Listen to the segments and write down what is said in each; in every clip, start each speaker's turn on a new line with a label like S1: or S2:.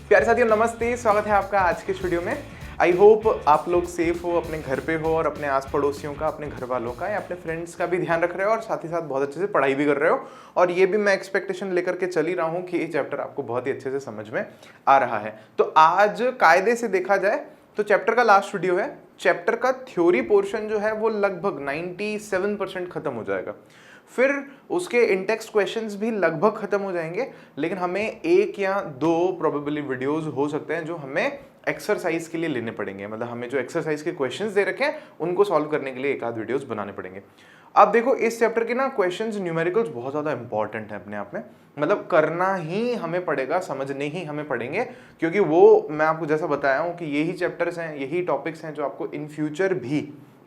S1: प्यारे साथियों नमस्ते, स्वागत है आपका आज के वीडियो में। आई होप आप लोग सेफ हो, अपने घर पे हो और अपने आस पड़ोसियों का, अपने घर वालों का या अपने फ्रेंड्स का भी ध्यान रख रहे हो और साथ ही साथ बहुत अच्छे से पढ़ाई भी कर रहे हो। और ये भी मैं एक्सपेक्टेशन लेकर के चल ही रहा हूँ कि ये चैप्टर आपको बहुत ही अच्छे से समझ में आ रहा है। तो आज कायदे से देखा जाए तो चैप्टर का लास्ट वीडियो है। चैप्टर का थ्योरी पोर्शन जो है वो लगभग 97% खत्म हो जाएगा। फिर उसके इंटेक्स्ट क्वेश्चंस भी लगभग खत्म हो जाएंगे, लेकिन हमें एक या दो प्रोबेबली वीडियोस हो सकते हैं जो हमें एक्सरसाइज के लिए लेने पड़ेंगे। मतलब हमें जो एक्सरसाइज के क्वेश्चंस दे रखे हैं उनको सॉल्व करने के लिए एक आध वीडियोस बनाने पड़ेंगे। अब देखो इस चैप्टर के ना क्वेश्चंस न्यूमेरिकल्स बहुत ज़्यादा इंपॉर्टेंट है अपने आप में। मतलब करना ही हमें पड़ेगा, समझने ही हमें पड़ेंगे, क्योंकि वो मैं आपको जैसा बताया हूँ कि यही चैप्टर्स हैं, यही टॉपिक्स हैं जो आपको इन फ्यूचर भी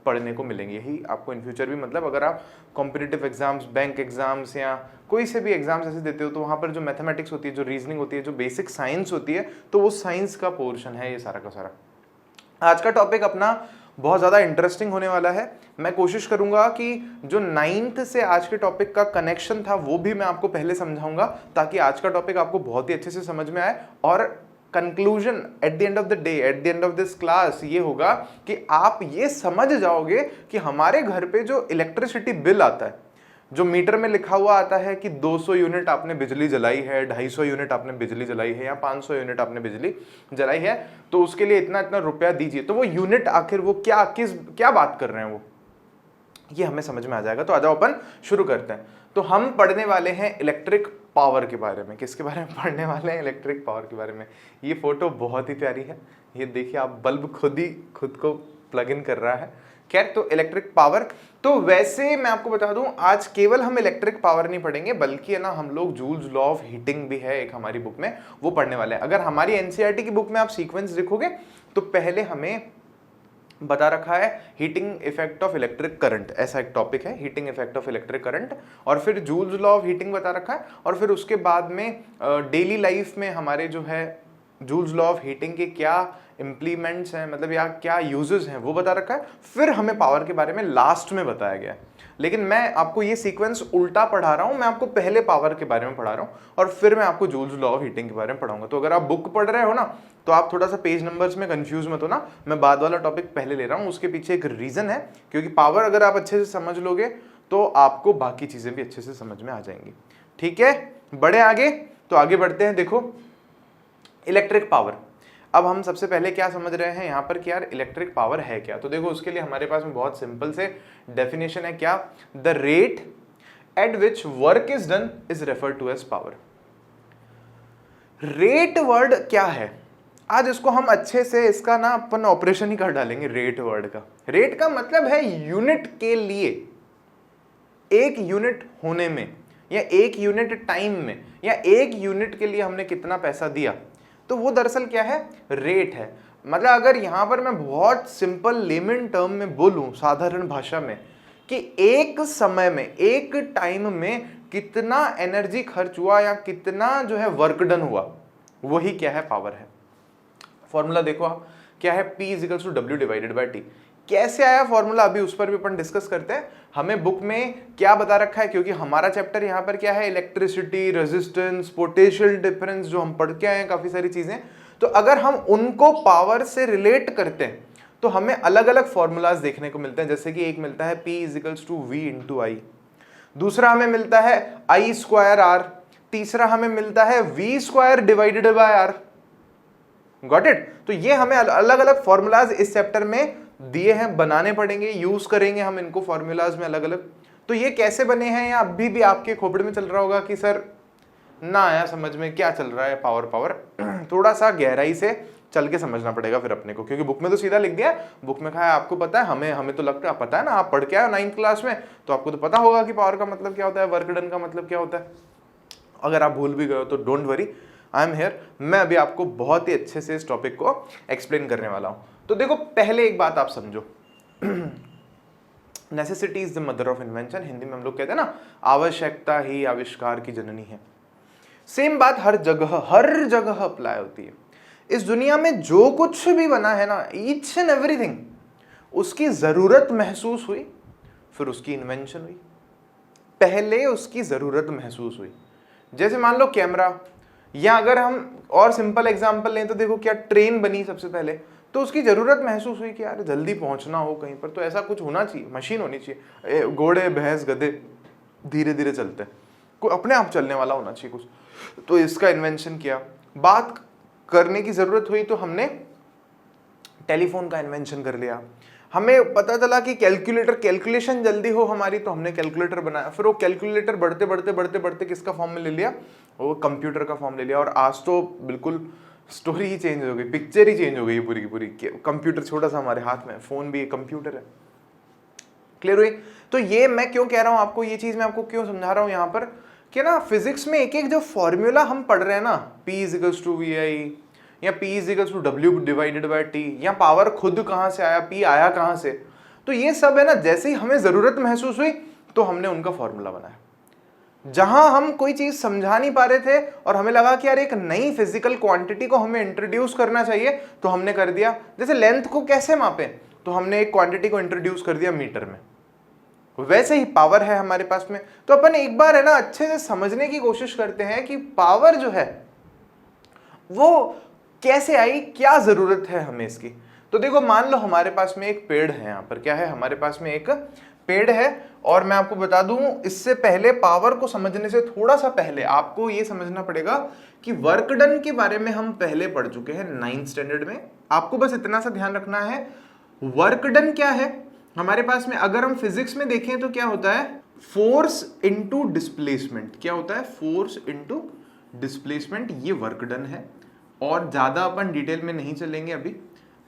S1: पढ़ने को मिलेंगे। यही आपको इन फ्यूचर भी, मतलब अगर आप कॉम्पिटिटिव एग्जाम्स, बैंक एग्जाम्स या कोई से भी एग्जाम्स ऐसे देते हो तो वहाँ पर जो मैथमेटिक्स होती है, जो रीजनिंग होती है, जो बेसिक साइंस होती है, तो वो साइंस का पोर्शन है ये सारा का सारा। आज का टॉपिक अपना बहुत ज़्यादा इंटरेस्टिंग होने वाला है। मैं कोशिश करूंगा कि जो 9th से आज के टॉपिक का कनेक्शन था वो भी मैं आपको पहले समझाऊंगा, ताकि आज का टॉपिक आपको बहुत ही अच्छे से समझ में आए। और conclusion at the end of the day, at the end of this class ये होगा कि आप ये समझ जाओगे कि हमारे घर पे जो इलेक्ट्रिसिटी बिल आता है, जो मीटर में लिखा हुआ आता है कि 200 यूनिट आपने बिजली जलाई है, 250 यूनिट आपने बिजली जलाई है या 500 यूनिट आपने बिजली जलाई है, तो उसके लिए इतना इतना रुपया दीजिए। तो वो यूनिट आखिर वो क्या बात कर रहे हैं, वो ये हमें समझ में आ जाएगा। तो आ जाओ अपन शुरू करते हैं। तो हम पढ़ने वाले हैं इलेक्ट्रिक पावर के बारे में। किसके बारे में पढ़ने वाले हैं? इलेक्ट्रिक पावर के बारे में। ये फोटो बहुत ही प्यारी है, ये देखिए आप, बल्ब खुद को प्लग इन कर रहा है। खैर, तो इलेक्ट्रिक पावर, तो वैसे मैं आपको बता दूं आज केवल हम इलेक्ट्रिक पावर नहीं पढ़ेंगे, बल्कि है ना हम लोग जूल्स लॉ ऑफ हीटिंग भी है एक हमारी बुक में, वो पढ़ने वाले हैं। अगर हमारी एनसीईआरटी की बुक में आप सीक्वेंस देखोगे तो पहले हमें बता रखा है heating effect of electric current, ऐसा एक टॉपिक है, heating effect of electric current. और फिर जूल्स लॉ ऑफ हीटिंग बता रखा है, और फिर उसके बाद में डेली लाइफ में हमारे जो है जूल्स लॉ ऑफ हीटिंग के क्या इम्प्लीमेंट्स हैं, मतलब या क्या यूजेस हैं, वो बता रखा है। फिर हमें पावर के बारे में लास्ट में बताया गया है। लेकिन मैं आपको ये सीक्वेंस उल्टा पढ़ा रहा हूं, मैं आपको पहले पावर के बारे में पढ़ा रहा हूं और फिर मैं आपको जूल्स लॉ ऑफ हीटिंग के बारे में पढ़ाऊंगा। तो अगर आप बुक पढ़ रहे हो ना, तो आप थोड़ा सा पेज नंबर्स में कंफ्यूज मत हो ना, मैं बाद वाला टॉपिक पहले ले रहा हूं। उसके पीछे एक रीजन है, क्योंकि पावर अगर आप अच्छे से समझ लोगे तो आपको बाकी चीजें भी अच्छे से समझ में आ जाएंगी। ठीक है, बढ़े आगे। तो आगे बढ़ते हैं। देखो इलेक्ट्रिक पावर, अब हम सबसे पहले क्या समझ रहे हैं यहाँ पर कि यार इलेक्ट्रिक पावर है क्या। तो देखो उसके लिए हमारे पास में बहुत सिंपल से डेफिनेशन है। क्या? The rate at which work is done is referred to as power. Rate word क्या है, आज इसको हम अच्छे से इसका ना अपन ऑपरेशन ही कर डालेंगे। रेट वर्ड का, रेट का मतलब है यूनिट के लिए, एक यूनिट होने में या एक यूनिट टाइम में या एक यूनिट के लिए हमने कितना पैसा दिया, तो वो दरअसल क्या है? रेट है। मतलब अगर यहां पर मैं बहुत सिंपल लेमन टर्म में बोलूं, साधारण भाषा में, कि एक समय में, एक टाइम में कितना एनर्जी खर्च हुआ या कितना जो है वर्क डन हुआ, वही क्या है? पावर है। फॉर्मूला देखो आप, क्या है? P is to W divided by T. कैसे आया फॉर्मूला, अभी उस पर भी अपन डिस्कस करते हैं। हमें बुक में क्या बता रखा है, क्योंकि हमारा चैप्टर यहाँ पर क्या है? इलेक्ट्रिसिटी, रेजिस्टेंस, पोटेंशियल डिफरेंस, जो हम पढ़ के आए हैं काफी सारी चीजें। तो अगर हम उनको पावर से रिलेट करते हैं तो हमें अलग अलग फॉर्मूलाज देखने को मिलते हैं। जैसे कि एक मिलता है P is to V into I, दूसरा हमें मिलता है आई स्क्वायर आर, तीसरा हमें मिलता है V square divided by R. Got it? तो ये हमें अलग अलग फॉर्मूलाज इस चैप्टर में दिए हैं, बनाने पड़ेंगे, यूज करेंगे हम इनको फॉर्मूलाज में अलग अलग। तो ये कैसे बने हैं, या अभी भी आपके खोपड़े में चल रहा होगा कि सर ना आया समझ में, क्या चल रहा है पावर पावर। थोड़ा सा गहराई से चल के समझना पड़ेगा फिर अपने को, क्योंकि बुक में तो सीधा लिख दिया, बुक में कहा है आपको पता है, हमें तो लगता है पता है ना, आप पढ़ के आए 9th क्लास में, तो आपको तो पता होगा कि पावर का मतलब क्या होता है, वर्क डन का मतलब क्या होता है। अगर आप भूल भी गए हो तो don't worry, I am here. मैं अभी आपको बहुत ही अच्छे से इस टॉपिक को एक्सप्लेन करने वाला हूं। तो देखो पहले एक बात आप समझो, necessity is the mother of invention. Hindi में हम लोग कहते हैं ना, आवश्यकता ही आविष्कार की जननी है। सेम बात हर जगह अप्लाई होती है। इस दुनिया में जो कुछ भी बना है ना, ईच एंड एवरीथिंग, उसकी जरूरत महसूस हुई, फिर उसकी इन्वेंशन हुई। पहले उसकी जरूरत महसूस हुई। जैसे मान लो कैमरा, या अगर हम और सिंपल एग्जांपल लें तो देखो क्या ट्रेन बनी सबसे पहले, तो उसकी जरूरत महसूस हुई कि यार जल्दी पहुंचना हो कहीं पर तो ऐसा कुछ होना चाहिए, मशीन होनी चाहिए, घोड़े भैंस गधे धीरे धीरे चलते हैं, कोई अपने आप चलने वाला होना चाहिए कुछ, तो इसका इन्वेंशन किया। बात करने की जरूरत हुई तो हमने टेलीफोन का इन्वेंशन कर लिया। हमें पता चला कि कैलकुलेशन जल्दी हो हमारी, तो हमने कैलकुलेटर बनाया। फिर वो कैलकुलेटर बढ़ते बढ़ते बढ़ते बढ़ते किसका फॉर्म में ले लिया, वो कंप्यूटर का फॉर्म ले लिया। और आज तो बिल्कुल स्टोरी ही चेंज हो गई, पिक्चर ही चेंज हो गई पूरी की पूरी। कंप्यूटर छोटा सा हमारे हाथ में, फोन भी एक कंप्यूटर है। क्लियर हुई? तो ये मैं क्यों कह रहा हूं आपको, ये चीज मैं आपको क्यों समझा रहा हूं यहाँ पर कि ना फिजिक्स में एक एक जो फॉर्मूला हम पढ़ रहे हैं ना, P इजिकल्स टू VI या P equals to W divided by T, या पावर खुद कहां से आया, P आया कहां से, तो ये सब है ना जैसे ही हमें जरूरत महसूस हुई तो हमने उनका फॉर्मूला बनाया। जहां हम कोई चीज समझा नहीं पा रहे थे और हमें लगा कि यार एक नई फिजिकल क्वांटिटी को हमें इंट्रोड्यूस करना चाहिए, तो हमने कर दिया। जैसे लेंथ को कैसे मापें, तो हमने एक क्वांटिटी को इंट्रोड्यूस कर दिया मीटर में। वैसे ही पावर है हमारे पास में, तो अपन एक बार है ना अच्छे से समझने की कोशिश करते हैं कि पावर जो है वो कैसे आई, क्या जरूरत है हमें इसकी। तो देखो मान लो हमारे पास में एक पेड़ है, यहाँ पर क्या है, हमारे पास में एक पेड़ है। और मैं आपको बता दूं, इससे पहले पावर को समझने से थोड़ा सा पहले आपको ये समझना पड़ेगा कि वर्क डन के बारे में हम पहले पढ़ चुके हैं 9th स्टैंडर्ड में। आपको बस इतना सा ध्यान रखना है, वर्क डन क्या है हमारे पास में। अगर हम फिजिक्स में देखें तो क्या होता है, फोर्स इनटू डिस्प्लेसमेंट। क्या होता है, फोर्स इनटू डिस्प्लेसमेंट, ये वर्क डन है। और ज्यादा अपन डिटेल में नहीं चलेंगे अभी,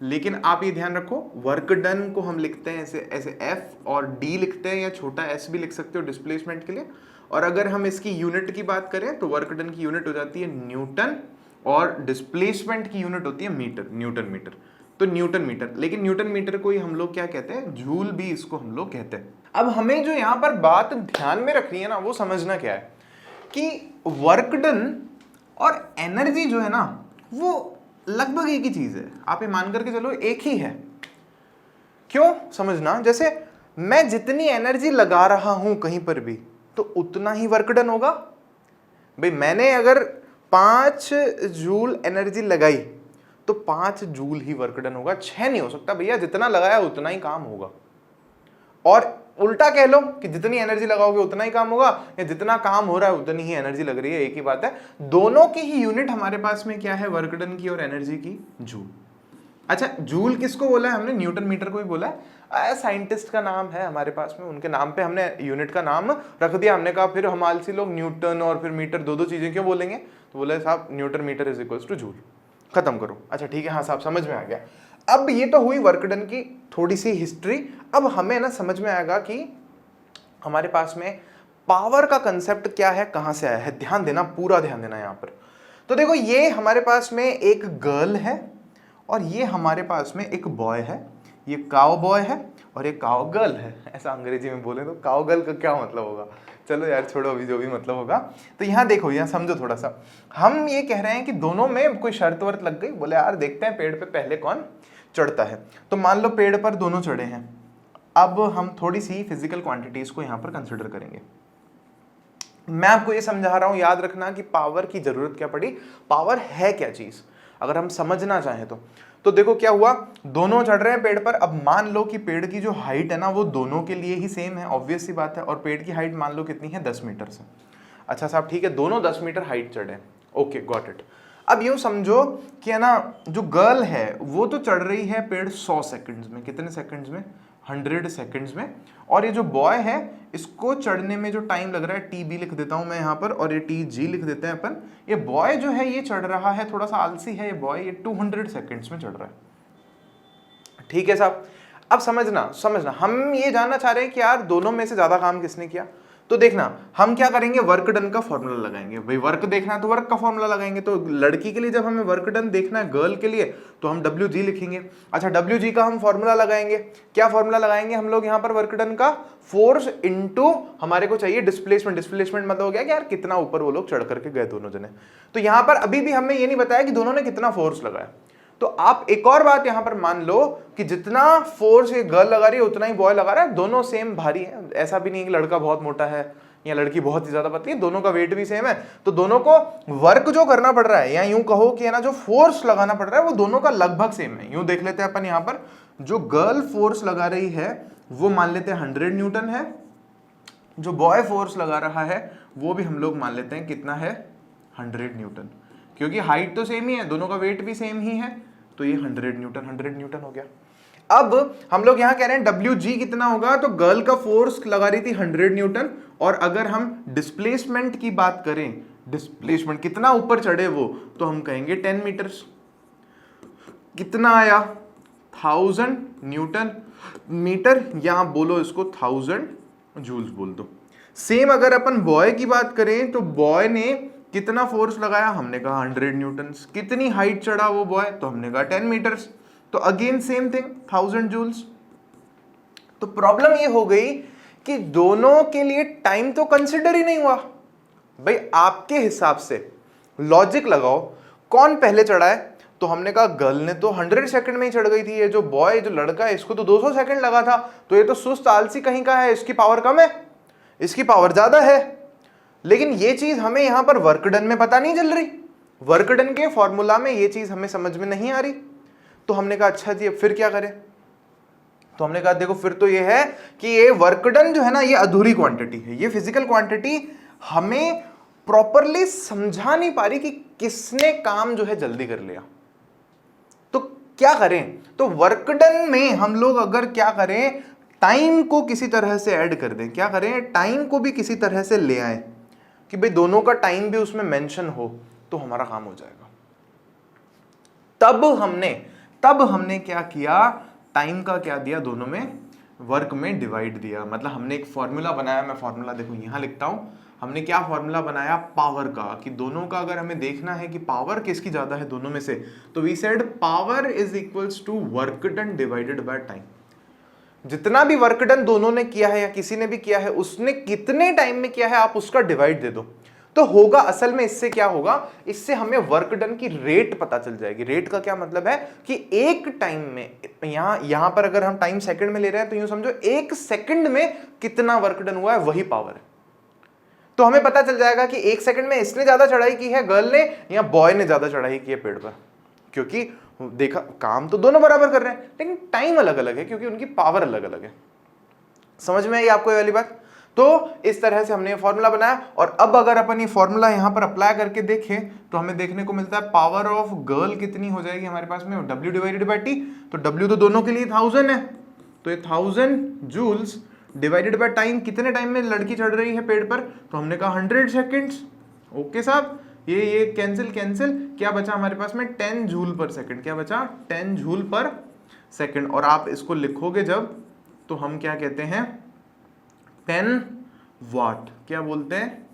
S1: लेकिन आप ये ध्यान रखो, वर्क डन को हम लिखते हैं ऐसे ऐसे F और D लिखते हैं, या छोटा s भी लिख सकते हो डिस्प्लेसमेंट के लिए। और अगर हम इसकी यूनिट की बात करें तो वर्क डन की यूनिट हो जाती है न्यूटन, और डिस्प्लेसमेंट की यूनिट होती है मीटर, न्यूटन मीटर। तो न्यूटन मीटर, लेकिन न्यूटन मीटर को ही हम लोग क्या कहते हैं, जूल भी इसको हम लोग कहते हैं। अब हमें जो यहाँ पर बात ध्यान में रखनी है ना, वो समझना क्या है कि वर्क डन और एनर्जी जो है ना वो लगभग एक ही चीज है। आप ये मान करके चलो एक ही है। क्यों, समझना, जैसे मैं जितनी एनर्जी लगा रहा हूं कहीं पर भी तो उतना ही वर्क डन होगा। भाई मैंने अगर 5 जूल एनर्जी लगाई तो 5 जूल ही वर्क डन होगा, 6 नहीं हो सकता भैया, जितना लगाया उतना ही काम होगा। और उल्टा कह लो कि जितनी एनर्जी लगाओगे उतना ही काम होगा, या जितना काम हो रहा है उतनी ही एनर्जी लग रही है, एक ही बात है। दोनों की ही यूनिट हमारे पास में क्या है, वर्क डन की और एनर्जी की, जूल। अच्छा, जूल किसको बोला है हमने, न्यूटन मीटर को ही बोला है। साइंटिस्ट का नाम है हमारे पास में, उनके नाम पे हमने यूनिट का नाम रख दिया। हमने कहा फिर हम आलसी लोग न्यूटन और फिर मीटर दो चीजें क्यों बोलेंगे, तो बोले साहब newton metre is equals to joule, खत्म करो। अच्छा ठीक है, हाँ साहब समझ में आ गया। अब ये तो हुई वर्क डन की थोड़ी सी हिस्ट्री। अब हमें ना समझ में आएगा कि हमारे पास में पावर का कंसेप्ट क्या है, कहां से आया है। ध्यान देना, पूरा ध्यान देना यहां पर। तो देखो ये हमारे पास में एक गर्ल है और ये हमारे पास में एक बॉय है। ये काउ बॉय है और ये काउ गर्ल है। ऐसा अंग्रेजी में बोले तो काउ गर्ल का क्या मतलब होगा, चलो यार छोड़ो, अभी जो भी मतलब होगा। तो यहाँ देखो, यहाँ समझो थोड़ा सा। हम ये कह रहे हैं कि दोनों में कोई शर्त वर्त लग गई, बोले यार देखते हैं पेड़ पे पहले कौन चढ़ता है। तो मान लो पेड़ पर दोनों चढ़े हैं। अब हम थोड़ी सी फिजिकल क्वांटिटीज को यहाँ पर कंसिडर करेंगे। मैं आपको ये समझा रहा हूं, याद रखना कि पावर की जरूरत क्या पड़ी, पावर है क्या चीज, अगर हम समझना चाहें तो देखो क्या हुआ, दोनों चढ़ रहे हैं पेड़ पर। अब मान लो कि पेड़ की जो हाइट है ना वो दोनों के लिए ही सेम है, ऑब्वियस सी बात है। और पेड़ की हाइट मान लो कितनी है, 10 मीटर से। अच्छा साहब ठीक है, दोनों 10 मीटर हाइट चढ़े, ओके गॉट इट। अब यूं समझो कि है ना, जो गर्ल है वो तो चढ़ रही है पेड़ 100 सेकंड्स में, कितने सेकंड्स में, 100 सेकंड्स में। और ये जो बॉय है इसको चढ़ने में जो टाइम लग रहा है, टी बी लिख देता हूं मैं यहाँ पर, और ये टी जी लिख देते हैं अपन। ये बॉय जो है ये चढ़ रहा है, थोड़ा सा आलसी है ये बॉय, ये 200 सेकंड्स में चढ़ रहा है। ठीक है साहब, अब समझना हम ये जानना चाह रहे हैं कि यार दोनों में से ज्यादा काम किसने किया। तो देखना हम क्या करेंगे, वर्क डन का फॉर्मूला लगाएंगे। भाई वर्क देखना है तो वर्क का फॉर्मूला लगाएंगे। तो लड़की के लिए जब हमें वर्क डन देखना है, गर्ल के लिए, तो हम WG लिखेंगे। अच्छा WG का हम फॉर्मूला लगाएंगे, क्या फॉर्मूला लगाएंगे हम लोग यहाँ पर वर्क डन का, फोर्स इनटू हमारे को चाहिए डिस्प्लेसमेंट। डिस्प्लेसमेंट मतलब हो गया कि यार कितना ऊपर वो लोग चढ़ करके गए दोनों जने। तो यहाँ पर अभी भी हमने ये नहीं बताया कि दोनों ने कितना फोर्स लगाया। तो आप एक और बात यहां पर मान लो कि जितना फोर्स ये गर्ल लगा रही है उतना ही बॉय लगा रहा है, दोनों सेम भारी है। ऐसा भी नहीं कि लड़का बहुत मोटा है या लड़की बहुत ही ज्यादा पतली है, दोनों का वेट भी सेम है, तो दोनों को वर्क जो करना पड़ रहा है, या यूं कहो कि है ना जो फोर्स लगाना पड़ रहा है वो दोनों का लगभग सेम है। यूं देख लेते हैं अपन, यहाँ पर जो गर्ल फोर्स लगा रही है वो मान लेते हैं 100 न्यूटन है, जो बॉय फोर्स लगा रहा है वो भी हम लोग मान लेते हैं कितना है, 100 न्यूटन, क्योंकि हाइट तो सेम ही है, दोनों का वेट भी सेम ही है, तो ये 100 न्यूटन हो गया। अब हम लोग यहां कह रहे हैं WG कितना होगा, तो गर्ल का फोर्स लगा रही थी 100 न्यूटन, और अगर हम डिस्प्लेसमेंट की बात करें, डिस्प्लेसमेंट कितना ऊपर चढ़े वो, तो हम कहेंगे 10 मीटर्स। कितना आया, 1000 न्यूटन मीटर, या बोलो इसको 1000 जूल्स बोल दो। सेम अगर अपन बॉय की बात करें तो बॉय ने कितना फोर्स लगाया, हमने कहा 100 न्यूटन। कितनी हाइट चढ़ा वो बॉय, तो हमने कहा 10 मीटर्स, तो अगेन सेम थिंग 1000 जूल्स। तो प्रॉब्लम ये हो गई कि दोनों के लिए टाइम तो कंसिडर ही नहीं हुआ। भाई आपके हिसाब से लॉजिक लगाओ, कौन पहले चढ़ा है, तो हमने कहा गर्ल ने तो 100 सेकंड में ही चढ़ गई थी, ये जो बॉय जो लड़का है इसको तो 200 सेकंड लगा था, तो ये तो सुस्त आलसी कहीं का है, इसकी पावर कम है, इसकी पावर ज्यादा है। लेकिन ये चीज हमें यहां पर वर्क डन में पता नहीं चल रही, वर्क डन के फॉर्मूला में ये चीज हमें समझ में नहीं आ रही। तो हमने कहा अच्छा जी अब फिर क्या करें, तो हमने कहा देखो फिर तो ये है कि ये वर्क डन जो है ना ये अधूरी क्वांटिटी है, ये फिजिकल क्वांटिटी हमें प्रॉपरली समझा नहीं पा रही कि किसने काम जो है जल्दी कर लिया। तो क्या करें, तो वर्क डन में हम लोग अगर क्या करें, टाइम को किसी तरह से ऐड कर दें, क्या करें, टाइम को भी किसी तरह से ले आए कि भाई दोनों का टाइम भी उसमें मेंशन हो, तो हमारा काम हो जाएगा। तब हमने क्या किया, टाइम का क्या दिया, दोनों में वर्क में डिवाइड दिया। मतलब हमने एक फॉर्मूला बनाया, मैं फॉर्मूला देखो यहां लिखता हूं, हमने क्या फॉर्मूला बनाया, पावर का, कि दोनों का अगर हमें देखना है कि पावर किसकी ज्यादा है दोनों में से, तो we said power is equals to work done divided by time. जितना भी वर्क डन दोनों ने किया है या किसी ने भी किया है, उसने कितने टाइम में किया है आप उसका डिवाइड दे दो, तो होगा असल में इससे क्या होगा, इससे हमें वर्क डन की रेट पता चल जाएगी। रेट का क्या मतलब है कि एक टाइम में, यहां पर अगर हम टाइम सेकंड में ले रहे हैं तो यूं समझो एक सेकंड में कितना वर्क डन हुआ है वही पावर है। तो हमें पता चल जाएगा कि एक सेकंड में इसने ज्यादा चढ़ाई की है गर्ल ने, या बॉय ने ज्यादा चढ़ाई की है पेड़ पर, क्योंकि देखा काम तो दोनों बराबर कर रहे हैं लेकिन टाइम अलग अलग है क्योंकि उनकी पावर अलग अलग है। समझ में आई आपको ये वाली बात? तो इस तरह से हमने ये फॉर्मूला बनाया, और अब अगर अपन ये फॉर्मूला यहां पर अप्लाई करके देखें तो हमें देखने को मिलता है पावर ऑफ गर्ल कितनी हो जाएगी हमारे पास में, W डिवाइडेड बाय T। तो W तो दोनों के लिए 1000 है, तो ये 1000 जूल्स डिवाइडेड बाय टाइम, कितने टाइम में लड़की चढ़ रही है पेड़ पर, तो हमने कहा 100 सेकेंड्स। ओके साहब, ये कैंसिल, क्या बचा हमारे पास में, 10 जूल पर सेकंड। क्या बचा, 10 जूल पर सेकंड। और आप इसको लिखोगे जब, तो हम क्या कहते हैं, 10 वाट। क्या बोलते हैं,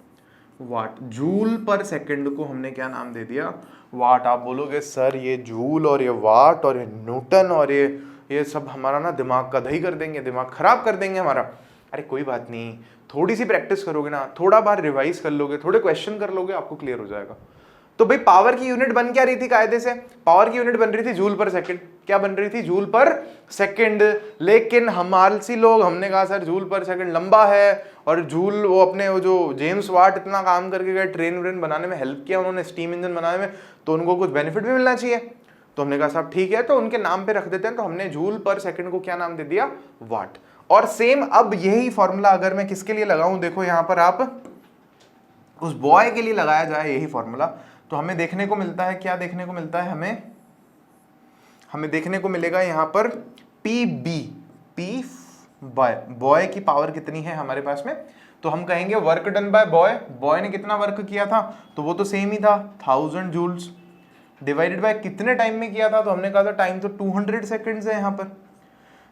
S1: वाट। जूल पर सेकंड को हमने क्या नाम दे दिया, वाट। आप बोलोगे सर ये जूल और ये वाट और ये न्यूटन और ये सब हमारा ना दिमाग का दही कर देंगे, दिमाग खराब कर देंगे हमारा। अरे कोई बात नहीं, थोड़ी सी प्रैक्टिस करोगे ना, थोड़ा बार रिवाइज कर लोगे, थोड़े क्वेश्चन कर लोगे, आपको क्लियर हो जाएगा। तो भाई पावर की यूनिट बन क्या रही थी कायदे से, पावर की यूनिट बन रही थी जूल पर सेकंड। क्या बन रही थी, जूल पर सेकंड। लेकिन हम आलसी लोग, हमने कहा सर जूल पर सेकंड लंबा है, और जूल वो अपने वो जो जेम्स वाट इतना काम करके गए, ट्रेन व्रेन बनाने में हेल्प किया उन्होंने, स्टीम इंजन बनाने में, तो उनको कुछ बेनिफिट भी मिलना चाहिए। तो हमने कहा साहब ठीक है, तो उनके नाम पे रख देते हैं, तो हमने जूल पर सेकंड को क्या नाम दे दिया, वाट। और सेम अब यही फॉर्मूला अगर मैं किसके लिए लगाऊं, देखो यहां पर आप उस बॉय के लिए लगाया जाए यही फॉर्मूला, तो हमें देखने को मिलता है, क्या देखने को मिलता है, हमें देखने को मिलेगा यहां पर P बॉय की पावर कितनी है हमारे पास में, तो हम कहेंगे वर्क डन बाय बॉय ने कितना वर्क किया था, तो वो तो सेम ही था 1000 जूल्स, डिवाइडेड बाय कितने टाइम में किया था, तो हमने कहा था टाइम तो 200 सेकंड्स है यहाँ पर,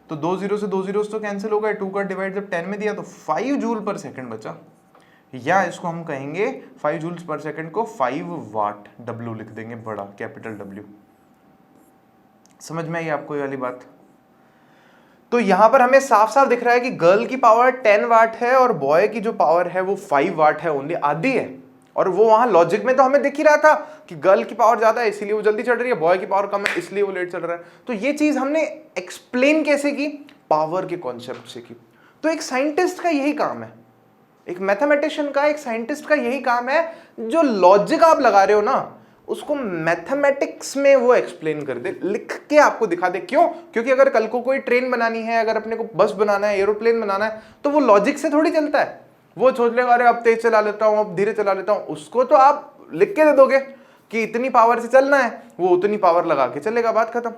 S1: तो 2 0 से 2 0 तो कैंसिल हो गए, 2 का डिवाइड जब 10 में दिया तो 5 जूल पर सेकंड बचा, या इसको हम कहेंगे 5 जूल्स पर सेकंड को 5 वाट, W लिख देंगे बड़ा कैपिटल W। समझ में आई आपको ये वाली बात? तो यहां पर हमें साफ साफ दिख रहा है कि गर्ल की पावर 10 वाट है और बॉय की जो पावर है वो 5 वाट है, ओनली आधी है। और वो वहां लॉजिक में तो हमें दिख ही रहा था कि गर्ल की पावर ज्यादा है इसलिए वो जल्दी चढ़ रही है, बॉय की पावर कम है इसलिए वो लेट चढ़ रहा है। तो ये चीज हमने एक्सप्लेन कैसे की, पावर के कॉन्सेप्ट से की। तो एक साइंटिस्ट का यही काम है एक मैथमेटिशियन का, एक साइंटिस्ट का यही काम है, जो लॉजिक आप लगा रहे हो ना उसको मैथमेटिक्स में वो एक्सप्लेन कर दे, लिख के आपको दिखा दे। क्यों? क्योंकि अगर कल को कोई ट्रेन बनानी है, अगर अपने को बस बनाना है, एरोप्लेन बनाना है, तो वो लॉजिक से थोड़ी चलता है। वो सोच लेगा अरे अब तेज चला लेता हूं, अब धीरे चला लेता हूं। उसको तो आप लिख के दे दोगे कि इतनी पावर से चलना है, वो उतनी पावर लगा के चलेगा, बात खत्म।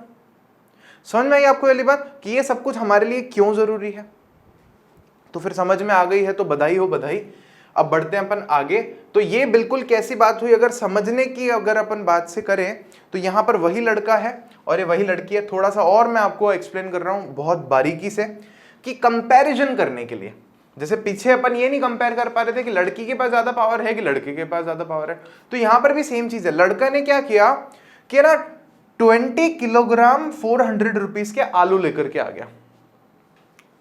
S1: समझ में आई आपको वाली बात कि ये सब कुछ हमारे लिए क्यों जरूरी है? तो फिर समझ में आ गई है तो बधाई हो बधाई। अब बढ़ते हैं अपन आगे। तो ये बिल्कुल कैसी बात हुई, अगर समझने की अगर अपन बात से करें तो यहाँ पर वही लड़का है और ये वही लड़की है। थोड़ा सा और मैं आपको एक्सप्लेन कर रहा हूँ बहुत बारीकी से कि कंपैरिजन करने के लिए। जैसे पीछे अपन ये नहीं कंपेयर कर पा रहे थे कि लड़की के पास ज्यादा पावर है कि लड़के के पास ज्यादा पावर है, तो यहां पर भी सेम चीज है। लड़का ने क्या किया कि ना 20 किलोग्राम 400 रुपीज के आलू लेकर के आ गया,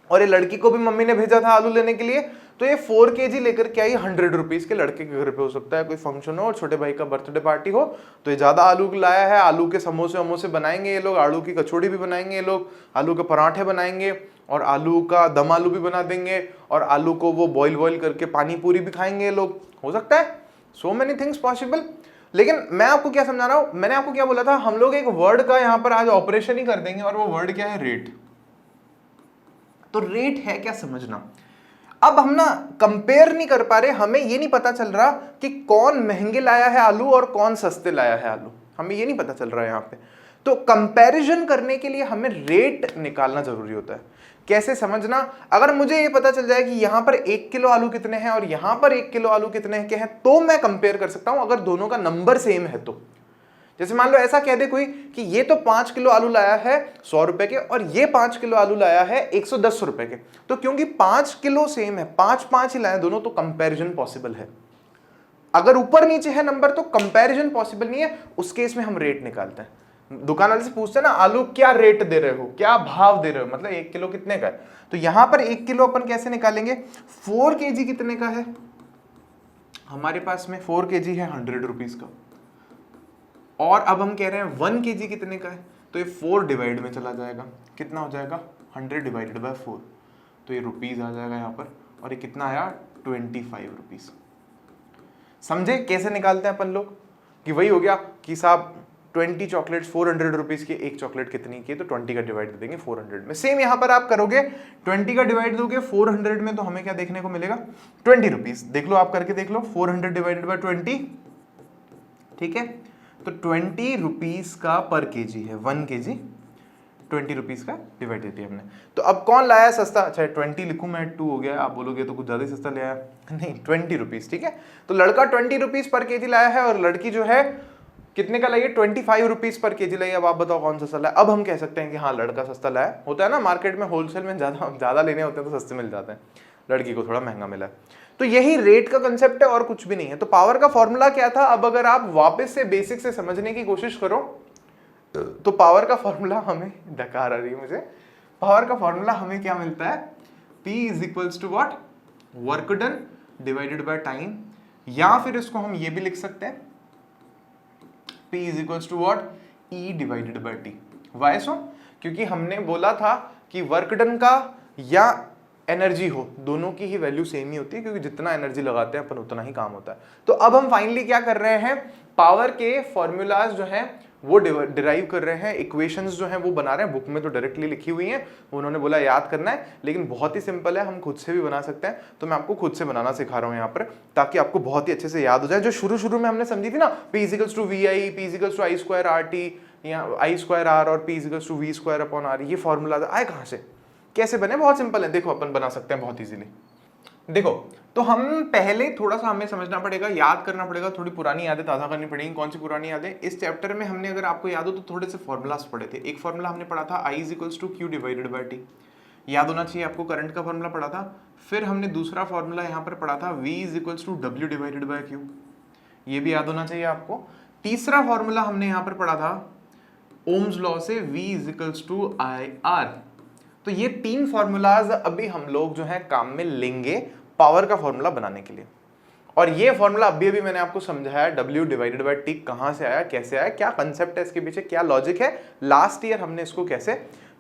S1: और ये लड़की को भी मम्मी ने भेजा था आलू लेने के लिए, तो ये 4 kg लेकर के आई 100 रुपीज के। लड़के के घर पे हो सकता है कोई फंक्शन हो और छोटे भाई का बर्थडे पार्टी हो, तो ये ज्यादा आलू लाया है। आलू के समोसे वमोसे बनाएंगे ये लोग, आलू की कचौड़ी भी बनाएंगे ये लोग, आलू के पराठे बनाएंगे, और आलू का दम आलू भी बना देंगे, और आलू को वो बॉईल करके पानी पूरी भी खाएंगे ये लोग। हो सकता है, सो मेनी थिंग्स पॉसिबल। लेकिन मैं आपको क्या समझा रहा हूं, मैंने आपको क्या बोला था, हम लोग एक वर्ड का यहां पर आज ऑपरेशन ही कर देंगे, और वो वर्ड क्या है? रेट। तो रेट है क्या समझना। अब हम ना कंपेयर नहीं कर पा रहे, हमें ये नहीं पता चल रहा कि कौन महंगे लाया है आलू और कौन सस्ते लाया है आलू, हमें ये नहीं पता चल रहा है यहाँ पे। तो कंपैरिजन करने के लिए हमें रेट निकालना जरूरी होता है। कैसे समझना, अगर मुझे ये पता चल जाए कि यहां पर 1 किलो आलू कितने हैं और यहां पर 1 किलो आलू कितने के हैं, तो मैं कंपेयर कर सकता हूं अगर दोनों का नंबर सेम है तो। जैसे मान लो ऐसा कह दे कोई कि ये तो 5 किलो आलू लाया है 100 रुपए के, और ये 5 किलो आलू लाया है 110 रुपए के, तो क्योंकि 5 किलो सेम है, 5-5 ही लाए दोनों, तो कंपैरिजन पॉसिबल है। अगर ऊपर नीचे है नंबर तो कंपैरिजन पॉसिबल नहीं है। उस केस में हम रेट निकालते हैं। दुकान वाले से पूछते हैं ना, आलू क्या रेट दे रहे हो, क्या भाव दे रहे हो, मतलब 1 किलो कितने का है। तो यहां पर 1 किलो अपन कैसे निकालेंगे, 4 kg कितने का है हमारे पास में, 4 kg है 100 रुपीज का, और अब हम कह रहे हैं 1 kg कितने का है, तो ये 4 डिवाइड में चला जाएगा, कितना हो जाएगा 100 डिवाइडेड बाय 4, तो ये रुपीज आ जाएगा यहाँ पर, और ये कितना आया 25 रुपीज। समझे कैसे निकालते हैं अपन लोग, कि वही हो गया कि साहब 20 चॉकलेट्स 400 रुपीज की, एक चॉकलेट कितनी की, तो 20 का डिवाइड दे देंगे 400 में। सेम यहां पर आप करोगे, 20 का डिवाइड दोगे 400 में, तो हमें क्या देखने को मिलेगा 20 रुपीज। देख लो आप करके देख लो, 400 डिवाइडेड बाय 20, ठीक है, तो 20 रुपीज का पर केजी है, 1 kg 20 रुपीज का डिवाइड दे दिया हमने। तो अब कौन लाया सस्ता, अच्छा 20 लिखूं मैं, 2 हो गया, आप बोलोगे तो कुछ ज्यादा ही सस्ता ले आया, नहीं 20 रुपीज, ठीक है। तो लड़का 20 रुपीज पर केजी लाया है, और लड़की जो है कितने का लाइए 25 रुपीज पर केजी लाइए। अब आप बताओ कौन सा सस्ता लाया। अब हम कह सकते हैं कि हाँ लड़का सस्ता लाया, होता है ना मार्केट में होलसेल में ज्यादा लेने होते हैं तो सस्ते मिल जाते हैं, लड़की को थोड़ा महंगा मिला है। तो यही रेट का कंसेप्ट है और कुछ भी नहीं है। तो पावर का फॉर्मूला क्या था, अब अगर आप वापस से बेसिक से समझने की कोशिश करो तो पावर का फॉर्मूला हमें, डकार आ रही है मुझे, पावर का फॉर्मूला हमें क्या मिलता है, P is equals to what, work done divided by time, या फिर इसको हम ये भी लिख सकते हैं P is equals to what, E divided by T। Why so, क्योंकि हमने बोला था कि वर्क डन का या एनर्जी हो, दोनों की ही वैल्यू सेम ही होती है, क्योंकि जितना एनर्जी लगाते हैं अपन उतना ही काम होता है। तो अब हम फाइनली क्या कर रहे हैं, पावर के फॉर्मूलाज जो हैं वो डिराइव कर रहे हैं, इक्वेशंस जो हैं वो बना रहे हैं। बुक में तो डायरेक्टली लिखी हुई हैं, उन्होंने बोला याद करना है, लेकिन बहुत ही सिंपल है, हम खुद से भी बना सकते हैं। तो मैं आपको खुद से बनाना सिखा रहा हूँ यहाँ पर, ताकि आपको बहुत ही अच्छे से याद हो जाए। जो शुरू में हमने समझी थी ना, P equals to VI, P equals to I square RT, या I स्क्वायर R और P equals to V square upon R, ये फॉर्मूला आए कहाँ से, कैसे बने, बहुत सिंपल है। देखो अपन बना सकते हैं बहुत इजीली। देखो, तो हम पहले थोड़ा सा हमें समझना पड़ेगा, याद करना पड़ेगा, थोड़ी पुरानी यादें ताज़ा करनी पड़ेगी। कौन सी पुरानी यादें, इस चैप्टर में हमने, अगर आपको याद हो तो थोड़े से फॉर्मूलास पढ़े थे। एक फॉर्मूला हमने पढ़ा था I equals to Q divided by T, याद होना चाहिए आपको। करंट का फॉर्मूला पढ़ा था। फिर हमने दूसरा फॉर्मूला यहाँ पर पढ़ा था V equals to W divided by Q, ये भी याद होना चाहिए आपको। तीसरा फॉर्मूला हमने यहाँ पर पढ़ा था ओम्स लॉ से, V इक्वल्स टू IR। तो ये 3 फॉर्मूलाज अभी हम लोग जो है काम में लेंगे पावर का फॉर्मूला बनाने के लिए। और ये फॉर्मूला अभी मैंने आपको समझाया, W डिवाइडेड बाय T कहां से आया, कैसे आया, क्या कंसेप्ट है इसके पीछे, क्या लॉजिक है, लास्ट ईयर हमने इसको कैसे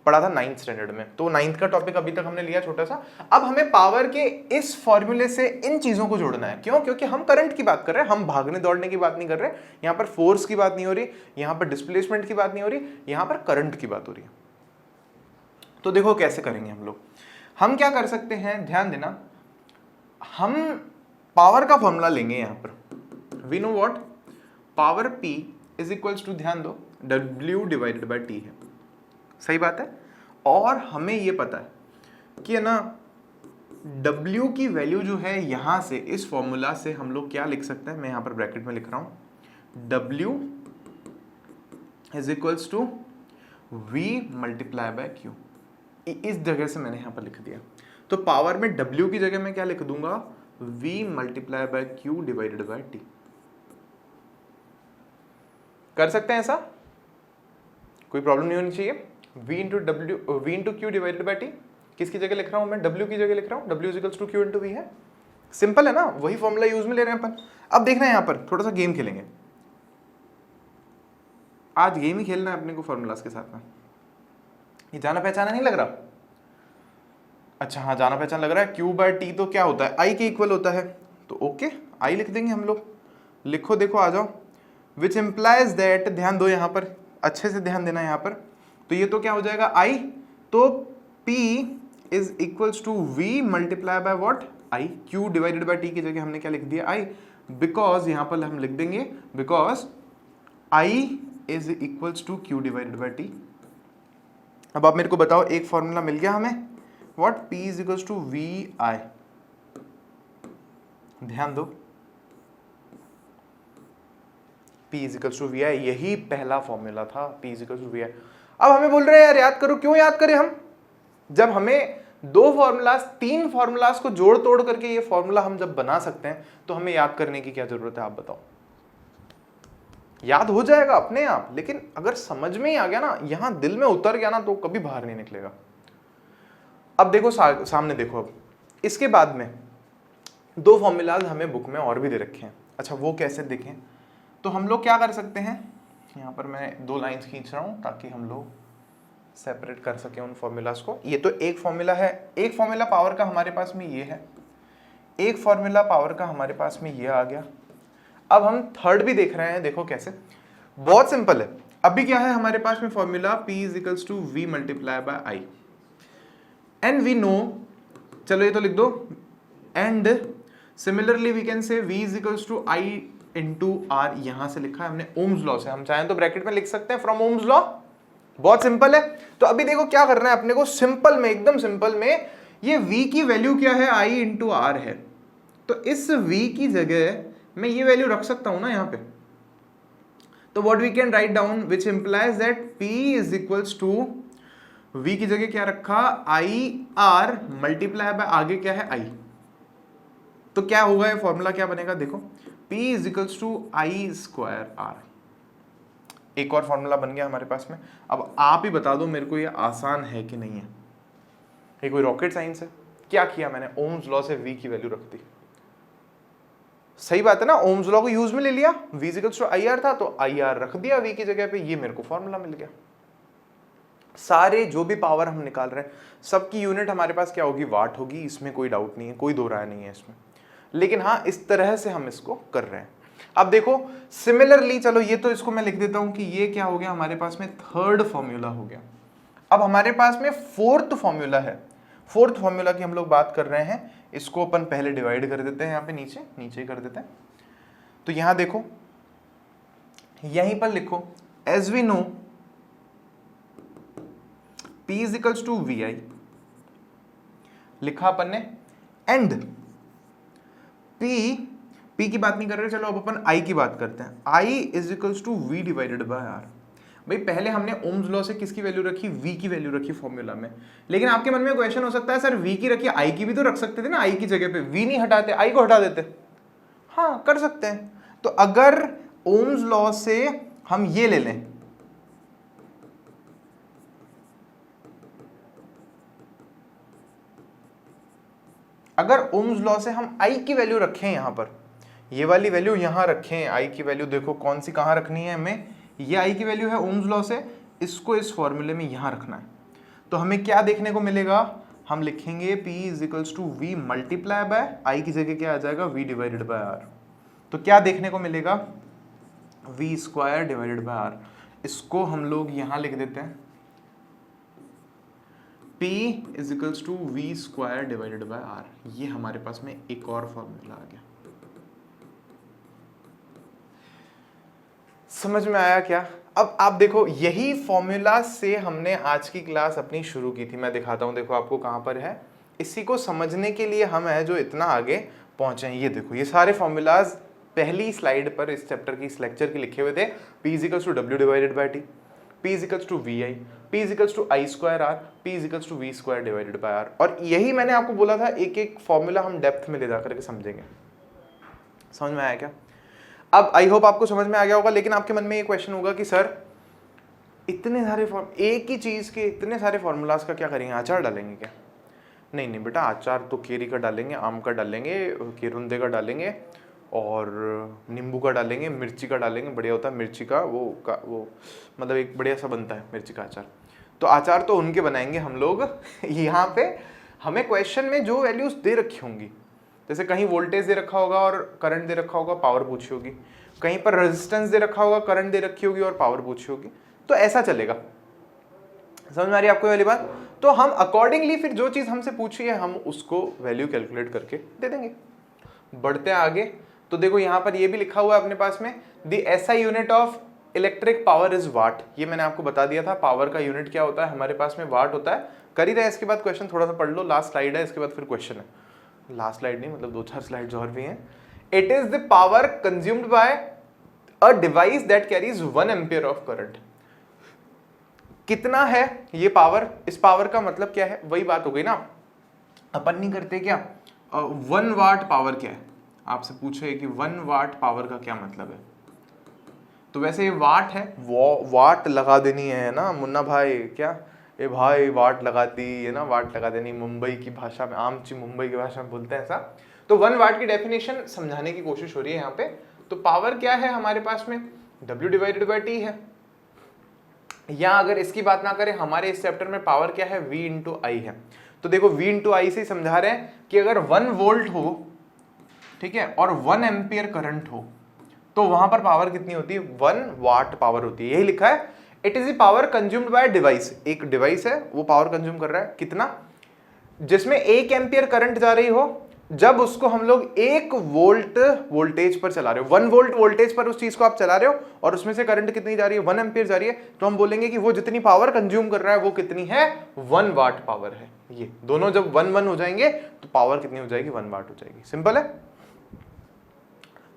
S1: पढ़ा था 9th स्टैंडर्ड में। तो 9th का टॉपिक अभी तक हमने लिया छोटा सा। अब हमें पावर के इस फॉर्मूले से इन चीजों को जोड़ना है। क्यों? क्योंकि हम करंट की बात कर रहे हैं, हम भागने दौड़ने की बात नहीं कर रहे। यहां पर फोर्स की बात नहीं हो रही, यहां पर डिस्प्लेसमेंट की बात नहीं हो रही, यहां पर करंट की बात हो रही है। तो देखो कैसे करेंगे हम लोग। हम क्या कर सकते हैं, ध्यान देना, हम पावर का फॉर्मूला लेंगे। यहां पर we know what power P is equals to, ध्यान दो, W डिवाइडेड बाय T है। सही बात है। और हमें ये पता है कि है ना W की वैल्यू जो है यहां से इस फॉर्मूला से हम लोग क्या लिख सकते हैं, मैं यहां पर ब्रैकेट में लिख रहा हूं, W is equals to V multiply by Q। इस जगह से मैंने यहां पर लिख दिया। तो पावर में W की जगह मैं क्या लिख दूंगा, V multiply by Q divided by T। कर सकते हैं ऐसा, कोई प्रॉब्लम नहीं होनी चाहिए। V into Q divided by T, किसकी जगह लिख रहा हूं मैं, W की जगह लिख रहा हूं, W equals to Q into V है। सिंपल है ना, वही फॉर्मूला यूज में ले रहे हैं अपन। अब देखना है यहां पर थोड़ा सा गेम खेलेंगे, आज गेम ही खेलना है अपने को फॉर्मूलाज के साथ में। ये जाना पहचाना नहीं लग रहा? अच्छा हाँ, जाना पहचान लग रहा है। क्यू बाय टी तो क्या होता है, आई के इक्वल होता है। तो ओके, आई लिख देंगे हम लोग। लिखो, देखो आ जाओ। विच इम्प्लाइज दैट, ध्यान दो यहाँ पर, अच्छे से ध्यान देना यहाँ पर। तो ये तो क्या हो जाएगा, आई, तो P is equals to V multiply by what, I. Q divided by T की जगह हमने क्या लिख दिया, आई, बिकॉज यहाँ पर हम लिख देंगे because I is equals to Q divided by T। अब आप मेरे को बताओ, एक फॉर्मूला मिल गया हमें, what, P is equals to VI। ध्यान दो, P is equals to VI, यही पहला फॉर्मूला था, P is equals to VI। अब हमें बोल रहे हैं यार याद करो, क्यों याद करें हम, जब हमें दो फॉर्मूलाज, तीन फॉर्मूलाज को जोड़ तोड़ करके ये फॉर्मूला हम जब बना सकते हैं, तो हमें याद करने की क्या जरूरत है, आप बताओ। याद हो जाएगा अपने आप, लेकिन अगर समझ में ही आ गया ना, यहां दिल में उतर गया ना, तो कभी बाहर नहीं निकलेगा। अब देखो सामने देखो, अब इसके बाद में दो फॉर्मूलाज हमें बुक में और भी दे रखे हैं। अच्छा वो कैसे देखें, तो हम लोग क्या कर सकते हैं, यहाँ पर मैं दो लाइंस खींच रहा हूँ ताकि हम लोग सेपरेट कर सकें उन फॉर्मूलाज को। ये तो एक फॉर्मूला है, एक फॉर्मूला पावर का हमारे पास में ये है, एक फॉर्मूला पावर का हमारे पास में ये आ गया। अब हम थर्ड भी देख रहे हैं, देखो कैसे, बहुत सिंपल है। अभी क्या है हमारे पास में formula, P is equals to V multiply by I, and we know, चलो ये तो लिख दो, and similarly we can say V is equals to I into R. यहां से लिखा है हमने ओम्स लॉ से, हम चाहें तो ब्रैकेट में लिख सकते हैं फ्रॉम ओम्स लॉ। बहुत सिंपल है। तो अभी देखो क्या करना है अपने को, सिंपल में, एकदम सिंपल में, ये V की वैल्यू क्या है, I इंटू आर है। तो इस V की जगह मैं ये वैल्यू रख सकता हूं ना यहाँ पे। तो what we can write down, which implies that P is equals to, V की जगह क्या रखा, आई आर मल्टीप्लाई बाय आगे क्या है, I। तो क्या होगा, ये फॉर्मूला क्या बनेगा, देखो, P is equals to I square R. एक और फॉर्मूला बन गया हमारे पास में। अब आप ही बता दो मेरे को, ये आसान है कि नहीं है, ये कोई रॉकेट साइंस है? क्या किया मैंने, ओम्स लॉ से V की वैल्यू रख दी। सही बात है ना, ओम्स लॉ को यूज में ले लिया, V is equals to I R था तो आई आर रख दिया V की जगह पे, ये मेरे को फॉर्मूला मिल गया। सारे जो भी पावर हम निकाल रहे हैं, सबकी यूनिट हमारे पास क्या होगी, वाट होगी, इसमें कोई डाउट नहीं है, कोई दो राय नहीं है इसमें। लेकिन हाँ, इस तरह से हम इसको कर रहे हैं। अब देखो सिमिलरली, चलो ये तो इसको मैं लिख देता हूं कि ये क्या हो गया हमारे पास में, थर्ड फॉर्मूला हो गया। अब हमारे पास में फोर्थ फॉर्मूला है। फोर्थ फॉर्मूला की हम लोग बात कर रहे हैं, इसको अपन पहले डिवाइड कर देते हैं, यहाँ पे नीचे नीचे कर देते हैं। तो यहां देखो, यहीं पर लिखो, as we know P is equals to VI लिखा अपन ने, एंड P की बात नहीं कर रहे, चलो अब अपन I की बात करते हैं। I is equals to V divided by R। भाई पहले हमने ओम्स लॉ से किसकी वैल्यू रखी, V की वैल्यू रखी फॉर्मूला में। लेकिन आपके मन में क्वेश्चन हो सकता है, सर V की रखी, I की भी तो रख सकते थे ना, I की जगह पे V नहीं हटाते, I को हटा देते। हाँ कर सकते हैं। तो अगर ओम्स लॉ से हम ये ले लें, अगर ओम्स लॉ से हम I की वैल्यू रखें, यहां पर ये वाली वैल्यू यहां रखें, I की वैल्यू देखो कौन सी कहां रखनी है हमें, ये I की वैल्यू है ओम्स लॉ से, इसको इस फॉर्मूले में यहां रखना है। तो हमें क्या देखने को मिलेगा, हम लिखेंगे P is equals to V multiply by I की जगह क्या आ जाएगा V डिवाइडेड बाय R। तो क्या देखने को मिलेगा, V square divided by R। इसको हम लोग यहां लिख देते हैं P is equals to V square divided by R। ये हमारे पास में एक और फॉर्मूला आ गया। समझ में आया क्या? अब आप देखो, यही फॉर्मूला से हमने आज की क्लास अपनी शुरू की थी। मैं दिखाता हूं, देखो आपको कहां पर है। इसी को समझने के लिए हम है जो इतना आगे पहुंचे हैं। ये देखो, ये सारे फॉर्मूलाज पहली स्लाइड पर इस चैप्टर की, इस लेक्चर के लिखे हुए थे। P is equals to W divided by T, P is equals to VI, P is equals to I square R, P is equals to V square divided by R। और यही मैंने आपको बोला था, एक एक फॉर्मूला हम डेप्थ में ले जा करके समझेंगे। समझ में आया क्या? अब आई होप आपको समझ में आ गया होगा। लेकिन आपके मन में ये क्वेश्चन होगा कि सर इतने सारे एक ही चीज के इतने सारे फॉर्मूलाज का क्या करेंगे, अचार डालेंगे क्या? नहीं नहीं बेटा, अचार तो केरी का डालेंगे, आम का डालेंगे, केरुंदे का डालेंगे, और नींबू का डालेंगे, मिर्ची का डालेंगे। बढ़िया होता है मिर्ची का, वो मतलब एक बढ़िया सा बनता है मिर्ची का अचार। तो अचार तो उनके बनाएंगे हम लोग। यहाँ पे हमें क्वेश्चन में जो वैल्यूज दे रखी होंगी, जैसे कहीं वोल्टेज दे रखा होगा और करंट दे रखा होगा, पावर पूछी होगी। कहीं पर रेजिस्टेंस दे रखा होगा, करंट दे रखी होगी और पावर पूछी होगी। तो ऐसा चलेगा। समझ में आ रही है आपको वाली बात? तो हम अकॉर्डिंगली फिर जो चीज हमसे पूछी है हम उसको वैल्यू कैलकुलेट करके दे देंगे। बढ़ते हैं आगे। तो देखो यहाँ पर ये भी लिखा हुआ है अपने पास में, the SI unit of electric power is what. ये मैंने आपको बता दिया था, पावर का यूनिट क्या होता है, हमारे पास में वाट होता है। कर ही रहे, इसके बाद क्वेश्चन थोड़ा सा पढ़ लो, लास्ट स्लाइड है, इसके बाद फिर क्वेश्चन है। लास्ट स्लाइड नहीं, मतलब 2-4 स्लाइड्स और भी हैं। It is the power consumed by a device that carries 1 ampere of current. कितना है ये पावर? इस पावर का मतलब क्या है? वही बात हो गई ना, अपन नहीं करते क्या, 1 वाट पावर क्या है? आपसे पूछे कि 1 वाट पावर का क्या मतलब है, तो वैसे ये वाट है, वाट लगा देनी है ना मुन्ना भाई, क्या ए भाई वाट लगाती है ना, वाट लगा देनी। मुंबई की भाषा में, आमची मुंबई की भाषा में बोलते हैं ऐसा। तो 1 वाट की डेफिनेशन समझाने की कोशिश हो रही है यहाँ पे। तो पावर क्या है हमारे पास में, W डिवाइडेड बाई T है। या अगर इसकी बात ना करें, हमारे इस चैप्टर में पावर क्या है, V इंटू I है। तो देखो V इंटू I से समझा रहे हैं कि अगर 1 वोल्ट हो, ठीक है, और 1 एम्पियर करंट हो, तो वहां पर पावर कितनी होती है, 1 वाट पावर होती है। यही लिखा है, it is the power consumed by device. एक डिवाइस है, वो पावर कंज्यूम कर रहा है कितना, जिसमें 1 एम्पियर करंट जा रही हो, जब उसको हम लोग 1 वोल्ट वोल्टेज पर चला रहे हो, 1 वोल्ट वोल्टेज पर उस चीज को आप चला रहे हो, और उसमें से करंट कितनी जा रही है, 1 एम्पियर जा रही है, तो हम बोलेंगे कि वो जितनी पावर कंज्यूम कर रहा है वो कितनी है, 1 वाट पावर है। ये दोनों जब 1-1 हो जाएंगे तो पावर कितनी हो जाएगी, 1 वाट हो जाएगी। सिंपल है।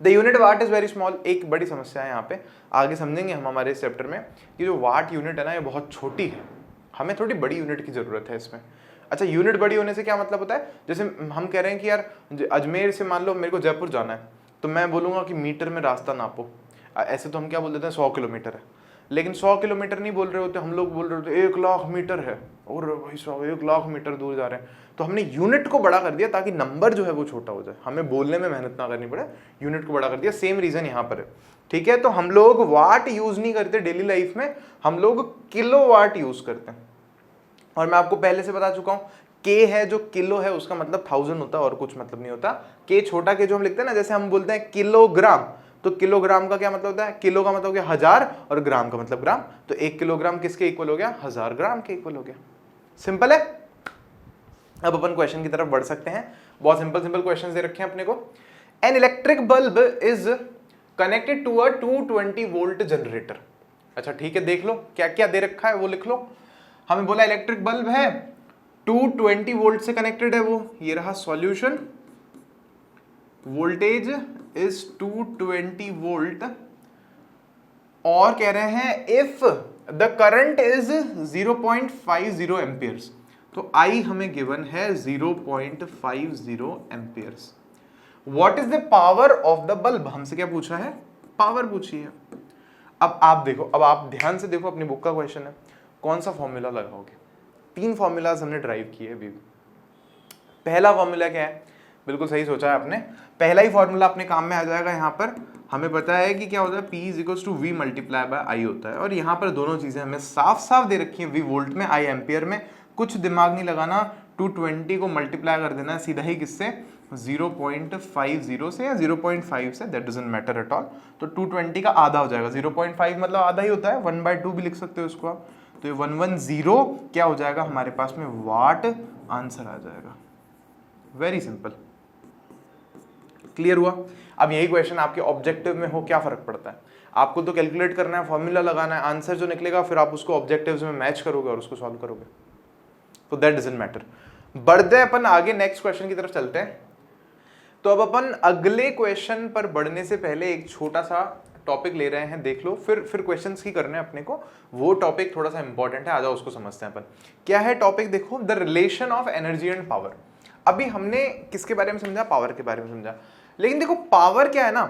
S1: The unit what is very small. एक बड़ी समस्या है यहाँ पे, आगे समझेंगे हम हमारे इस चैप्टर में, कि जो वाट यूनिट है ना, ये बहुत छोटी है, हमें थोड़ी बड़ी यूनिट की जरूरत है इसमें। अच्छा, यूनिट बड़ी होने से क्या मतलब होता है, जैसे हम कह रहे हैं कि यार अजमेर से मान लो मेरे को जयपुर जाना है, तो मैं बोलूंगा कि मीटर में रास्ता नापो। ऐसे तो हम क्या बोल देते हैं, 100 किलोमीटर है, लेकिन 100 किलोमीटर नहीं बोल रहे होते हम लोग, बोल रहे होते 1 लाख मीटर है, और भाई 100 लाख मीटर दूर जा रहे हैं। तो हमने यूनिट को बड़ा कर दिया ताकि नंबर जो है वो छोटा हो जाए, हमें बोलने में मेहनत ना करनी पड़े, यूनिट को बड़ा कर दिया। सेम रीजन यहाँ पर है, ठीक है। तो हम लोग वाट यूज नहीं करते डेली लाइफ में, हम लोग किलो वाट यूज करते हैं। और मैं आपको पहले से बता चुका हूं, के है जो किलो है उसका मतलब 1000 होता है, और कुछ मतलब नहीं होता। के छोटा के जो हम लिखते हैं ना, जैसे हम बोलते हैं किलोग्राम, तो किलोग्राम का क्या मतलब होता है, किलो का मतलब हो गया 1000 और ग्राम का मतलब ग्राम, तो 1 किलोग्राम किसके इक्वल हो गया, 1000 ग्राम के इक्वल हो गया। सिंपल है। अब अपन क्वेश्चन की तरफ बढ़ सकते हैं। बहुत सिंपल क्वेश्चन दे रखे हैं अपने को। An electric bulb is connected to a 220 volt generator. अच्छा ठीक है, देख लो क्या क्या दे रखा है वो लिख लो। हमें बोला इलेक्ट्रिक बल्ब है, 220 वोल्ट से कनेक्टेड है वो, ये रहा सॉल्यूशन। वोल्टेज इज 220 वोल्ट, और कह रहे हैं if the current is 0.50 amperes, तो I हमें गिवन है 0.50 amperes. What is the power of the bulb, हमसे क्या पूछा है, पावर पूछी है। अब आप देखो, अब आप ध्यान से देखो, अपनी बुक का क्वेश्चन है, कौन सा फॉर्मूला लगाओगे। 3 फॉर्मूलाज हमने ड्राइव किए अभी। पहला फॉर्मूला क्या है, बिल्कुल सही सोचा है आपने, पहला ही फॉर्मूला अपने काम में आ जाएगा। यहाँ पर हमें पता है कि क्या होता है, P is to V multiply by I होता है, और यहाँ पर दोनों चीजें हमें साफ साफ दे रखी है, V वोल्ट में, I एम्पियर में। कुछ दिमाग नहीं लगाना, 220 को मल्टीप्लाई कर देना सीधा ही किससे, 0.50 से या 0.5 से, that doesn't matter at all. तो 220 का आधा हो जाएगा, 0.5 मतलब आधा ही होता है, 1/2 भी लिख सकते हो उसको आप। तो ये 110 क्या हो जाएगा हमारे पास में, वाट आंसर आ जाएगा। वेरी सिंपल, क्लियर हुआ। अब यही क्वेश्चन आपके ऑब्जेक्टिव में हो, क्या फर्क पड़ता है, आपको तो कैलकुलेट करना है, फॉर्मूला लगाना है, आंसर जो निकलेगा फिर आप उसको ऑब्जेक्टिव्स में मैच करोगे और उसको सॉल्व करोगे, तो दैट डजंट मैटर। बढ़ते अपन आगे नेक्स्ट क्वेश्चन की तरफ चलते हैं। तो अब अपन अगले क्वेश्चन पर बढ़ने से पहले एक छोटा सा टॉपिक ले रहे हैं, देख लो, फिर क्वेश्चंस की करने हैं अपने को। वो टॉपिक थोड़ा सा इंपॉर्टेंट है, आ जाओ उसको समझते हैं अपन। क्या है टॉपिक, देखो, the relation of energy and power. अभी हमने किसके बारे में समझा, पावर के बारे में समझा। लेकिन देखो पावर क्या है ना,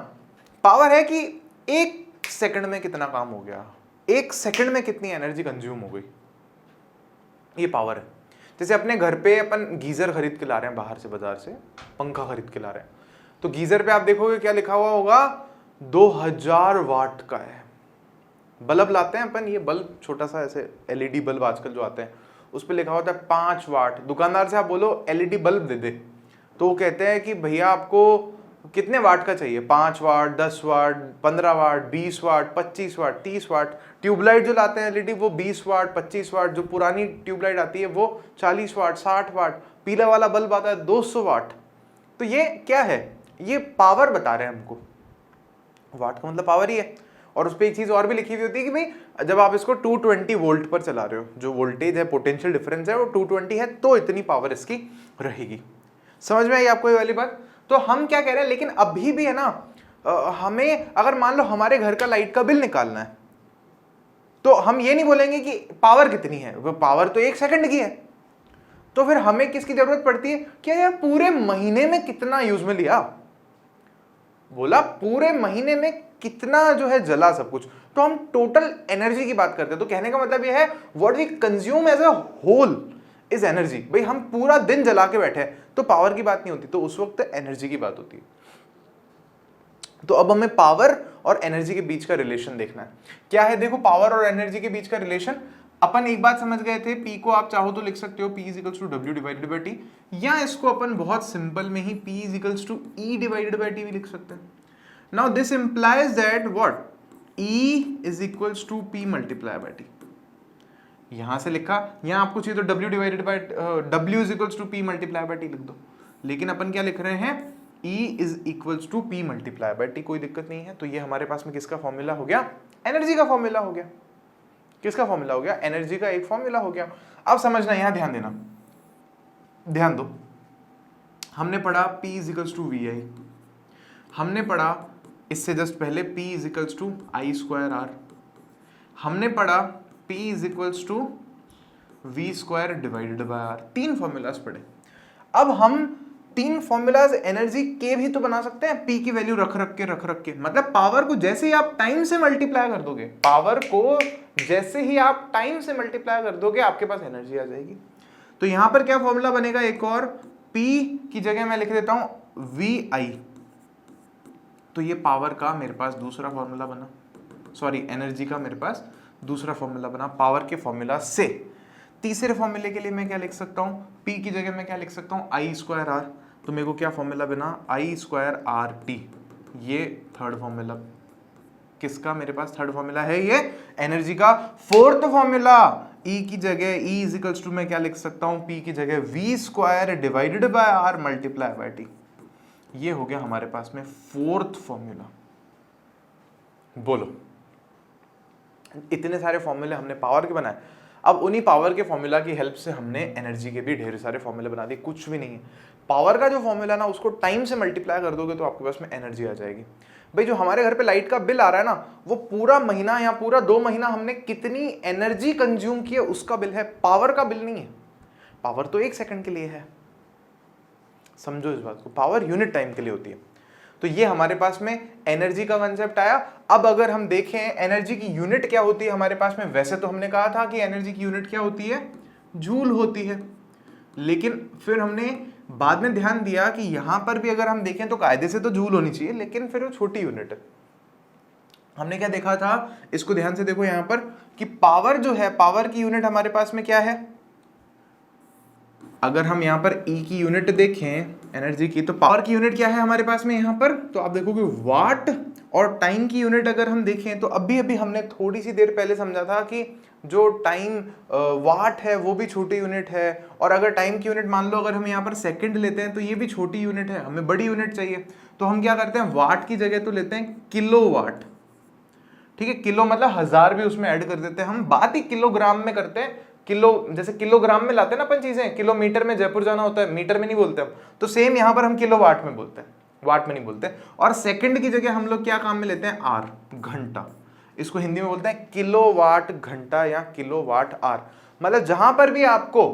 S1: पावर है कि एक सेकंड में कितना काम हो गया, एक सेकंड में कितनी एनर्जी कंज्यूम हो गई, ये पावर है। जैसे अपने घर पे अपन गीजर खरीद के ला रहे हैं बाहर से, बाजार से पंखा खरीद के ला रहे हैं, तो गीजर पे आप देखोगे क्या लिखा हुआ होगा, 2000 वाट का है। बल्ब लाते हैं अपन, ये बल्ब छोटा सा ऐसे एलईडी बल्ब आजकल जो आते हैं, उस पर लिखा होता है 5 वाट। दुकानदार से आप बोलो एलईडी बल्ब दे दे, तो वो कहते हैं कि भैया आपको कितने वाट का चाहिए, 5 वाट, 10 वाट, 15 वाट, 20 वाट, 25 वाट, 30 वाट। ट्यूबलाइट जो लाते हैं एलईडी वो 20 वाट, 25 वाट, जो पुरानी ट्यूबलाइट आती है वो 40 वाट, 60 वाट, पीला वाला बल्ब आता है 200 वाट। तो ये क्या है, ये पावर बता रहे हैं हमको। वाट का मतलब पावर ही है। और उस पर एक चीज और भी लिखी हुई होती है कि भाई जब आप इसको 220 वोल्ट पर चला रहे हो, जो वोल्टेज है, पोटेंशियल डिफरेंस है वो 220 है, तो इतनी पावर इसकी रहेगी। समझ में आई आपको ये वाली बात। तो हम क्या कह रहे हैं, लेकिन अभी भी है ना, हमें अगर मान लो हमारे घर का लाइट का बिल निकालना है, तो हम ये नहीं बोलेंगे कि पावर कितनी है, वो पावर तो 1 सेकंड की है। तो फिर हमें किसकी जरूरत पड़ती है, क्या यार पूरे महीने में कितना यूज में लिया, बोला पूरे महीने में कितना जो है जला सब कुछ, तो हम टोटल एनर्जी की बात करते हैं। तो कहने का मतलब ये है, what we consume as a whole is energy. भाई हम पूरा दिन जला के बैठे हैं तो पावर की बात नहीं होती, तो उस वक्त एनर्जी की बात होती है। तो अब हमें पावर और एनर्जी के बीच का रिलेशन देखना है। क्या है, देखो पावर और एनर्जी के बीच का रिलेशन, अपन एक बात समझ गए थे, P को आप चाहो तो लिख सकते हो P = W / T, या इसको अपन बहुत सिंपल में ही P = E / T भी लिख सकते हैं। Now this implies that what, E = P × T। यहां से लिखा, यहां आपको चाहिए तो W = P × T लिख दो, लेकिन अपन क्या लिख रहे हैं, E = P × T, कोई दिक्कत नहीं है। तो ये हमारे पास में किसका फॉर्मूला हो गया, एनर्जी का फॉर्मूला हो गया। किसका फॉर्मूला हो गया, एनर्जी का एक फॉर्मूला हो गया। अब समझना, यहां ध्यान देना, ध्यान दो, हमने पढ़ा P = VI, हमने पढ़ा इससे जस्ट पहले P = I²R, हमने पढ़ा P = V² / R। 3 फॉर्मूलाज पढ़े। अब हम 3 फॉर्मूलाज एनर्जी के भी तो बना सकते हैं, P की वैल्यू रख रख के, मतलब पावर को जैसे ही आप टाइम से मल्टीप्लाई कर दोगे, पावर को जैसे ही आप टाइम से मल्टीप्लाई कर दोगे, आपके पास एनर्जी आ जाएगी। तो यहां पर क्या फॉर्मूला बनेगा, एक और, P की जगह मैं लिख देता हूं VI। तो ये पावर का मेरे पास दूसरा फॉर्मूला बना, सॉरी एनर्जी का मेरे पास दूसरा फॉर्मूला बना पावर के फॉर्मूला से। तीसरे फॉर्मूले के लिए मैं क्या लिख सकता हूं, P की जगह मैं क्या लिख सकता हूं, I²R। तो मेरे को क्या फॉर्मूला बना, I²RT। ये थर्ड फॉर्मूला, किसका मेरे पास थर्ड फॉर्मूला है, ये एनर्जी का। फोर्थ फॉर्मूला, E की जगह E = मैं क्या लिख सकता हूं, P की जगह V² / R × T। ये हो गया हमारे पास में फोर्थ फॉर्मूला। बोलो, इतने सारे फॉर्मूले हमने पावर के बनाए। अब उन्हीं पावर के फॉर्मूला की हेल्प से हमने एनर्जी के भी ढेर सारे फॉर्मूले बना दिए। कुछ भी नहीं है, पावर का जो फॉर्मूला ना, उसको टाइम से मल्टीप्लाई कर दोगे तो आपके पास में एनर्जी आ जाएगी। भाई जो हमारे घर पे लाइट का बिल आ रहा है ना, वो पूरा महीना या पूरा 2 महीना हमने कितनी एनर्जी कंज्यूम की है उसका बिल है, पावर का बिल नहीं है। पावर तो 1 सेकंड के लिए है, समझो इस बात को, पावर यूनिट टाइम के लिए होती है। तो ये हमारे पास में एनर्जी का कंसेप्ट आया। अब अगर हम देखें एनर्जी की यूनिट क्या होती है हमारे पास में, वैसे तो हमने कहा था कि एनर्जी की यूनिट क्या होती है, जूल होती है, लेकिन फिर हमने बाद में ध्यान दिया कि यहां पर भी अगर हम देखें तो कायदे से तो जूल होनी चाहिए, लेकिन फिर वो छोटी यूनिट है। हमने क्या देखा था, इसको ध्यान से देखो यहां पर, कि पावर जो है, पावर की यूनिट हमारे पास में क्या है, अगर हम यहाँ पर E की यूनिट देखें एनर्जी की, तो पावर की यूनिट क्या है हमारे पास में यहाँ पर, तो आप देखोगे वाट। और टाइम की यूनिट अगर हम देखें तो अभी अभी हमने थोड़ी सी देर पहले समझा था कि जो टाइम वाट है वो भी छोटी यूनिट है। और अगर टाइम की यूनिट मान लो अगर हम यहाँ पर सेकंड लेते हैं तो ये भी छोटी यूनिट है, हमें बड़ी यूनिट चाहिए। तो हम क्या करते हैं, वाट की जगह तो लेते हैं किलो वाट। ठीक है, किलो मतलब 1000 भी उसमें ऐड कर देते हैं, हम बात ही किलोग्राम में करते हैं। किलो जैसे किलोग्राम में लाते हैं ना अपन चीजें, किलोमीटर में जयपुर जाना होता है, मीटर में नहीं बोलते हम। तो सेम यहाँ पर हम किलो वाट में बोलते हैं, वाट में नहीं बोलते। और सेकंड की जगह हम लोग क्या काम में लेते हैं, आर, घंटा। इसको हिंदी में बोलते हैं किलो वाट घंटा या किलो वाट आर। मतलब जहां पर भी आपको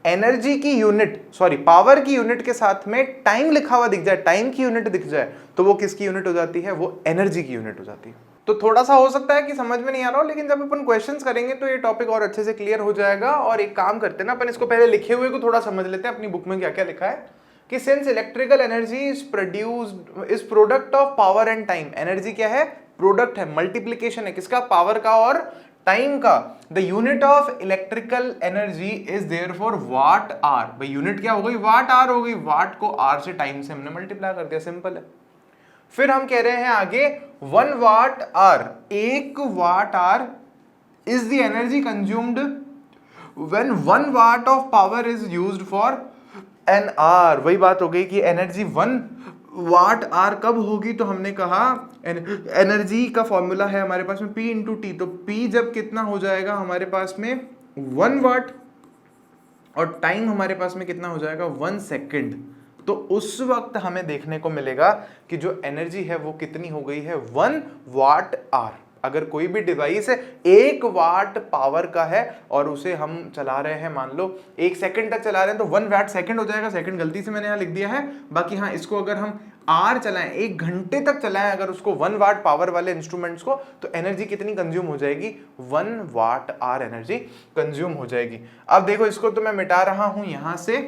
S1: एनर्जी की यूनिट, सॉरी पावर की यूनिट के साथ में टाइम लिखा हुआ दिख जाए, टाइम की यूनिट दिख जाए, तो वो किसकी यूनिट हो जाती है, वो एनर्जी की यूनिट हो जाती है। तो थोड़ा सा हो सकता है कि समझ में नहीं आ रहा हो, लेकिन जब अपन क्वेश्चंस करेंगे तो ये टॉपिक और अच्छे से क्लियर हो जाएगा। और एक काम करते हैं ना, अपन इसको पहले लिखे हुए को थोड़ा समझ लेते हैं, अपनी बुक में क्या क्या लिखा है कि since electrical energy is produced is product of power and time. Energy क्या है, प्रोडक्ट है, मल्टीप्लीकेशन है, किसका, पावर का और टाइम का। The unit of electrical energy is therefore watt hour. भाई यूनिट क्या हो गई, वाट आर हो गई, वाट को आर से, टाइम से हमने मल्टीप्लाई कर दिया, सिंपल है। फिर हम कह रहे हैं आगे 1 watt hour, 1 watt hour is the energy consumed when 1 watt of power is used for an hour. वही बात हो गई कि एनर्जी 1 वाट आर कब होगी, तो हमने कहा एनर्जी का फॉर्मूला है हमारे पास में P इंटू टी। तो P जब कितना हो जाएगा हमारे पास में 1 वाट, और टाइम हमारे पास में कितना हो जाएगा 1 सेकेंड, तो उस वक्त हमें देखने को मिलेगा कि जो एनर्जी है वो कितनी हो गई है, 1 वाट आर। अगर कोई भी डिवाइस है 1 वाट पावर का है और उसे हम चला रहे हैं, मान लो 1 सेकंड तक चला रहे हैं, तो 1 वाट सेकंड हो जाएगा। सेकंड गलती से मैंने यहाँ लिख दिया है, बाकी हाँ इसको अगर हम आर चलाएं, 1 घंटे तक चलाएं अगर उसको 1 वाट पावर वाले इंस्ट्रूमेंट्स को, तो एनर्जी कितनी कंज्यूम हो जाएगी, 1 वाट आर एनर्जी कंज्यूम हो जाएगी। अब देखो इसको तो मैं मिटा रहा हूं यहां से,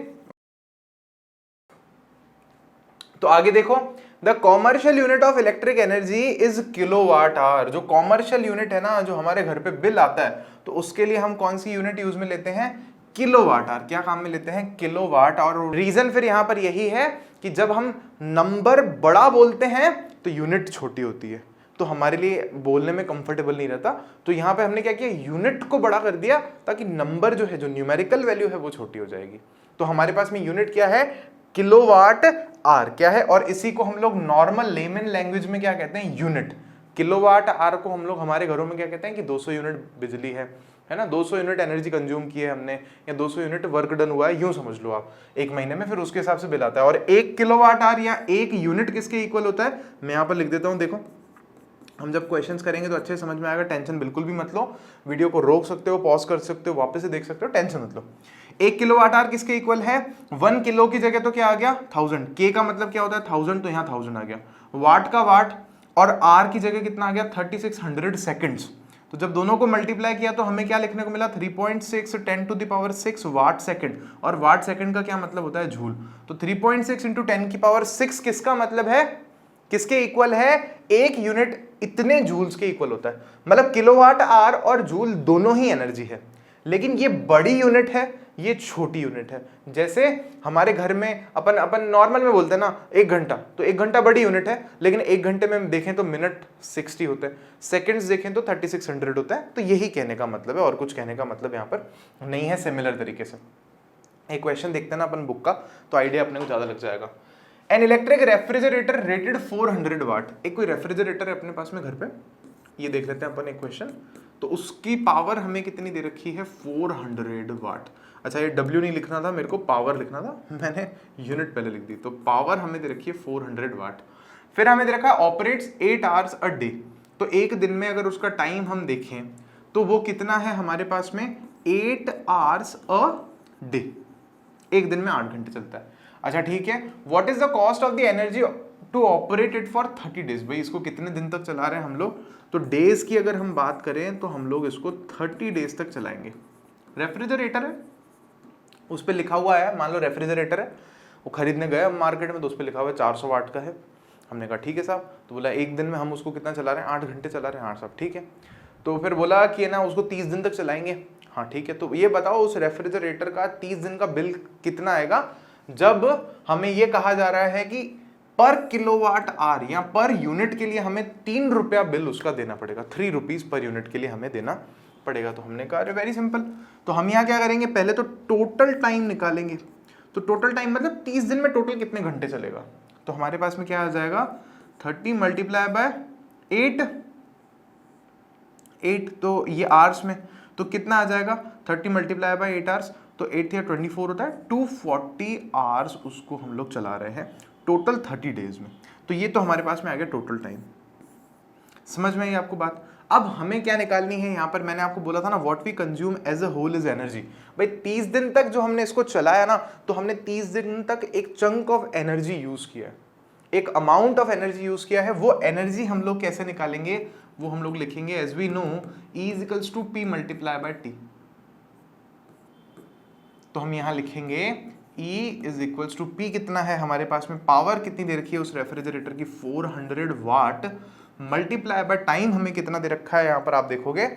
S1: तो आगे देखो the commercial unit of electric energy is kilowatt hour. जो कॉमर्शियल यूनिट है ना, जो हमारे घर पे बिल आता है, तो उसके लिए हम कौन सी यूनिट यूज में लेते हैं, किलोवाट आवर। क्या काम में लेते हैं, किलोवाट आवर। रीजन फिर यहां पर यही है कि जब हम नंबर बड़ा बोलते हैं तो यूनिट छोटी होती है, तो हमारे लिए बोलने में कंफर्टेबल नहीं रहता। तो यहां पे हमने क्या किया, यूनिट को बड़ा कर दिया ताकि नंबर जो है, जो न्यूमेरिकल वैल्यू है वो छोटी हो जाएगी। तो हमारे पास में यूनिट क्या है, किलोवाट आर क्या है, और इसी को हम लोग नॉर्मल लेमन लैंग्वेज में क्या कहते हैं, यूनिट। किलोवाट आर को हम लोग हमारे घरों में क्या कहते हैं कि 200 यूनिट बिजली है ना, 200 यूनिट एनर्जी कंज्यूम की है हमने, या 200 यूनिट वर्क डन हुआ है, यूं समझ लो आप, एक महीने में, फिर उसके हिसाब से बिल आता है। और 1 किलोवाट आर या 1 यूनिट किसके इक्वल होता है, मैं यहां पर लिख देता हूं। देखो हम जब क्वेश्चंस करेंगे तो अच्छे से समझ में आएगा, टेंशन बिल्कुल भी मत लो। वीडियो को रोक सकते हो, पॉज कर सकते हो, वापस से देख सकते हो, टेंशन मत लो। 1 किलोवाट आवर किसके इक्वल है, 1 किलो की जगह तो क्या आ गया 1000, के का मतलब क्या होता है 1000, तो यहाँ 1000 आ गया। वाट का वाट, और आर की जगह कितना आ गया 3600 सेकंड्स। तो जब दोनों को मल्टीप्लाई किया तो हमें क्या लिखने को मिला 3.6 10⁶ वाट सेकंड। और वाट सेकंड का क्या मतलब होता है, जूल। तो 3.6 इंटू 10⁶ किसका मतलब है, किसके इक्वल है, 1 यूनिट इतने जूल्स के इक्वल होता है। मतलब किलोवाट आवर और जूल दोनों ही एनर्जी है, लेकिन ये बड़ी यूनिट है, ये छोटी यूनिट है। जैसे हमारे घर में अपन नॉर्मल में बोलते हैं ना 1 घंटा, तो 1 घंटा बड़ी यूनिट है, लेकिन 1 घंटे में देखें तो मिनट 60 होते हैं, सेकंड्स देखें तो 3600 होता है। तो यही कहने का मतलब है, और कुछ कहने का मतलब यहाँ पर नहीं है। सिमिलर तरीके से एक क्वेश्चन देखते हैं ना अपन बुक का, तो आइडिया अपने को ज्यादा लग जाएगा। एन इलेक्ट्रिक रेफ्रिजरेटर रेटेड 400 वाट। एक कोई रेफ्रिजरेटर है अपने पास में घर पे, ये देख लेते हैं अपन एक क्वेश्चन। तो उसकी पावर हमें कितनी दे रखी है, 400 वाट। अच्छा ये W नहीं लिखना था मेरे को, पावर लिखना था, मैंने यूनिट पहले लिख दी। तो पावर हमें दे रखी है 400 वाट। फिर हमें दे रखा है ऑपरेट्स 8 आवर्स अ डे। तो एक दिन में अगर उसका टाइम हम देखें तो वो कितना है हमारे पास में, 8 आवर्स अ डे। एक दिन में 8 घंटे चलता है। अच्छा ठीक है, what is the cost of the energy to operate it for 30 days. भाई इसको कितने दिन तक चला रहे हैं हम लोग, तो डेज की अगर हम बात करें तो हम लोग इसको 30 डेज तक चलाएंगे। रेफ्रिजरेटर है, उस पर लिखा हुआ है, मान लो रेफ्रिजरेटर है, वो खरीदने गए मार्केट में, तो उस पर लिखा हुआ है 400 वाट का है। हमने कहा ठीक है साहब, तो बोला एक दिन में हम उसको कितना चला रहे हैं, 8 घंटे चला रहे हैं। हाँ साहब ठीक है। तो फिर बोला कि ना उसको 30 दिन तक चलाएंगे। हाँ ठीक है, तो ये बताओ उस रेफ्रिजरेटर का 30 दिन का बिल कितना आएगा जब हमें ये कहा जा रहा है कि पर किलोवाट आवर या पर यूनिट के लिए हमें 3 रुपया बिल उसका देना पड़ेगा, 3 रुपीज पर यूनिट के लिए हमें देना पड़ेगा। तो हमने कहा अरे वेरी सिंपल, तो हम यहाँ क्या करेंगे, पहले तो टोटल टाइम निकालेंगे। तो टोटल टाइम मतलब 30 दिन में टोटल कितने घंटे चलेगा, तो हमारे पास में क्या आ जाएगा 30 मल्टीप्लाई बाय 8 तो ये आवर्स में तो कितना आ जाएगा 30 मल्टीप्लाई बाय 8 आवर्स, तो 8 या 24 होता है, 240 आवर्स उसको हम लोग चला रहे हैं टोटल 30 डेज में। तो ये तो हमारे पास में आ गया टोटल टाइम। समझ में आई आपको बात। अब हमें क्या निकालनी है यहाँ पर, मैंने आपको बोला था ना what we consume as a whole is energy. भाई 30 दिन तक जो हमने इसको चलाया ना, तो हमने 30 दिन तक एक चंक ऑफ एनर्जी यूज किया है, एक अमाउंट ऑफ एनर्जी यूज किया है। वो एनर्जी हम लोग कैसे निकालेंगे, वो हम लोग लिखेंगे as we know E is equals to P multiply by T। तो हम यहां लिखेंगे E is equals to P, कितना है हमारे पास में, पावर कितनी दे रखी है उस रेफ्रिजरेटर की 400 वाट, मल्टीप्लाई बाय टाइम हमें कितना दे रखा है यहाँ पर आप देखोगे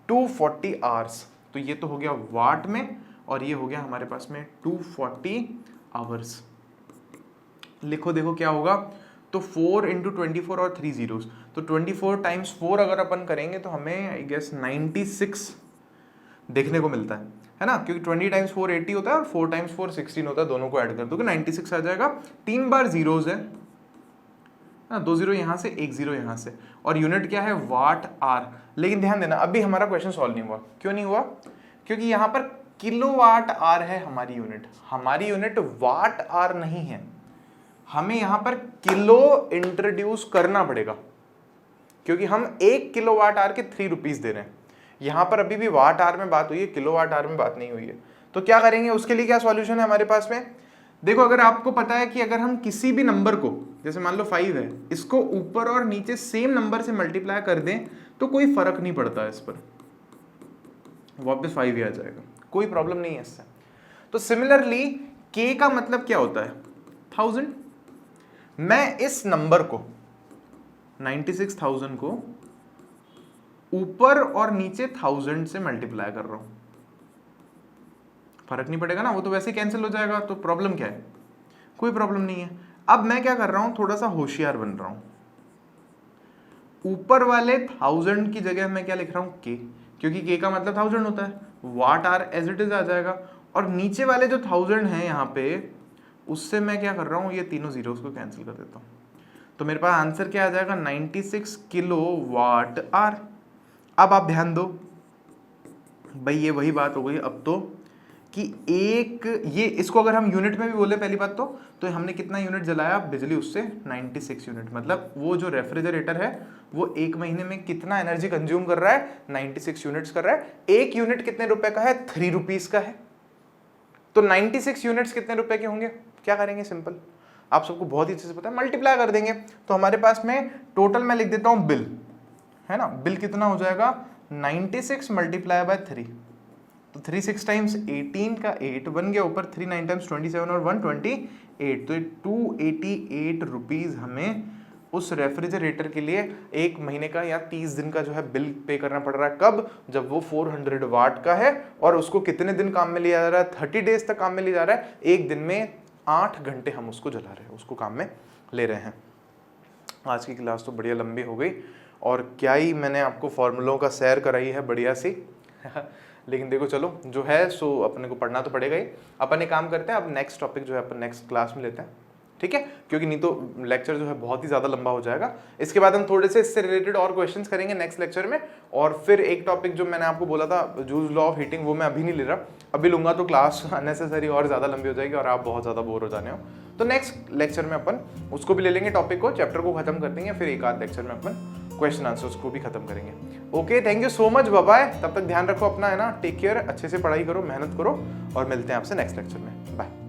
S1: 240 आवर्स। तो ये तो हो गया वाट में और ये हो गया हमारे पास में 240 आवर्स। लिखो देखो क्या होगा, तो 4 इंटू 24 और 3 जीरोस, तो 24 टाइम्स 4 अगर अपन करेंगे तो हमें आई गेस 96 देखने को मिलता है ना, क्योंकि 20 टाइम्स 4 80 होता है और 4 टाइम्स 4 16 होता है, दोनों को ऐड कर दोगे 96 आ जाएगा। 3 बार जीरोस है ना, 2 जीरो यहाँ से 1 जीरो यहाँ से, और यूनिट क्या है वाट आर। लेकिन ध्यान देना अभी हमारा क्वेश्चन सॉल्व नहीं हुआ। क्यों नहीं हुआ, क्योंकि यहाँ पर किलोवाट आर है हमारी यूनिट वाट आर नहीं है। हमें यहाँ पर किलो इंट्रोड्यूस करना पड़ेगा, क्योंकि हम 1 किलोवाट आवर के 3 रुपीज दे रहे हैं। यहाँ पर अभी भी वाट आवर में बात हुई है, किलोवाट आवर में बात नहीं हुई है। तो क्या करेंगे उसके लिए, क्या सॉल्यूशन है हमारे पास में। देखो अगर आपको पता है कि अगर हम किसी भी नंबर को, जैसे मान लो 5 है, इसको ऊपर और नीचे सेम नंबर से मल्टीप्लाई कर दें तो कोई फर्क नहीं पड़ता इस पर, वापस 5 ही आ जाएगा, कोई प्रॉब्लम नहीं है इससे। तो सिमिलरली k का मतलब क्या होता है 1000। मैं इस नंबर को 96,000 को ऊपर और नीचे 1000 से मल्टीप्लाई कर रहा हूं, फर्क नहीं पड़ेगा ना, वो तो वैसे ही कैंसिल हो जाएगा। तो प्रॉब्लम क्या है, कोई प्रॉब्लम नहीं है। अब मैं क्या कर रहा हूं, थोड़ा सा होशियार बन रहा हूं। ऊपर वाले 1000 की जगह मैं क्या लिख रहा हूं k, क्योंकि k का मतलब 1000 होता है, watt are as it is आ जाएगा। और नीचे वाले जो 1000 है यहाँ पे, उससे मैं क्या कर रहा हूँ, ये तीनों जीरोस को कैंसिल कर देता हूँ। तो मेरे पास आंसर क्या आ जाएगा 96 किलो वाट आर। अब आप ध्यान दो भाई, ये वही बात हो गई अब तो कि एक ये इसको अगर हम यूनिट में भी बोले पहली बात तो हमने कितना यूनिट जलाया बिजली उससे 96 यूनिट। मतलब वो जो रेफ्रिजरेटर है वो एक महीने में कितना एनर्जी कंज्यूम कर रहा है 96 यूनिट्स कर रहा है। एक यूनिट कितने रुपए का है 3 रुपीज का है। तो 96 यूनिट्स कितने रुपए के होंगे, क्या करेंगे सिंपल, आप सबको बहुत ही अच्छे से पता है, मल्टीप्लाई कर देंगे। तो हमारे पास में टोटल मैं लिख देता हूं बिल, है ना, बिल कितना हो जाएगा 96 मल्टीप्लाई बाय 3, तो 3 6 टाइम्स 18 का 8 बन गया, ऊपर 3 9 टाइम्स 27 और 128, तो 288 रुपीज हमें उस रेफ्रिजरेटर के लिए एक महीने का या 30 दिन का जो है बिल पे करना पड़ रहा है। कब, जब वो 400 वाट का है और उसको कितने दिन काम में लिया जा रहा है 30 डेज तक काम में लिया जा रहा है। एक दिन में 8 घंटे हम उसको जला रहे हैं, उसको काम में ले रहे हैं। आज की क्लास तो बढ़िया लंबी हो गई और क्या ही मैंने आपको फॉर्मूलों का सैर कराई है बढ़िया सी लेकिन देखो चलो जो है सो अपने को पढ़ना तो पड़ेगा ही। अपन एक काम करते हैं, अब नेक्स्ट टॉपिक जो है अपन नेक्स्ट क्लास में लेते हैं, ठीक है, क्योंकि नहीं तो लेक्चर जो है बहुत ही ज़्यादा लंबा हो जाएगा। इसके बाद हम थोड़े से इससे रिलेटेड और क्वेश्चंस करेंगे नेक्स्ट लेक्चर में। और फिर एक टॉपिक जो मैंने आपको बोला था जूल्स लॉ ऑफ हीटिंग, वो मैं अभी नहीं ले रहा, अभी लूंगा तो क्लास अननेसेसरी और ज़्यादा लंबी हो जाएगी और आप बहुत ज़्यादा बोर हो जाने हो। तो नेक्स्ट लेक्चर में अपन उसको भी ले लेंगे, टॉपिक को, चैप्टर को खत्म कर देंगे, फिर एक आध लेक्चर में अपन क्वेश्चन आंसर्स को भी खत्म करेंगे। Okay, thank you so much, bye bye. तब तक ध्यान रखो अपना, है ना, टेक केयर, अच्छे से पढ़ाई करो, मेहनत करो और मिलते हैं आपसे नेक्स्ट लेक्चर में। बाय।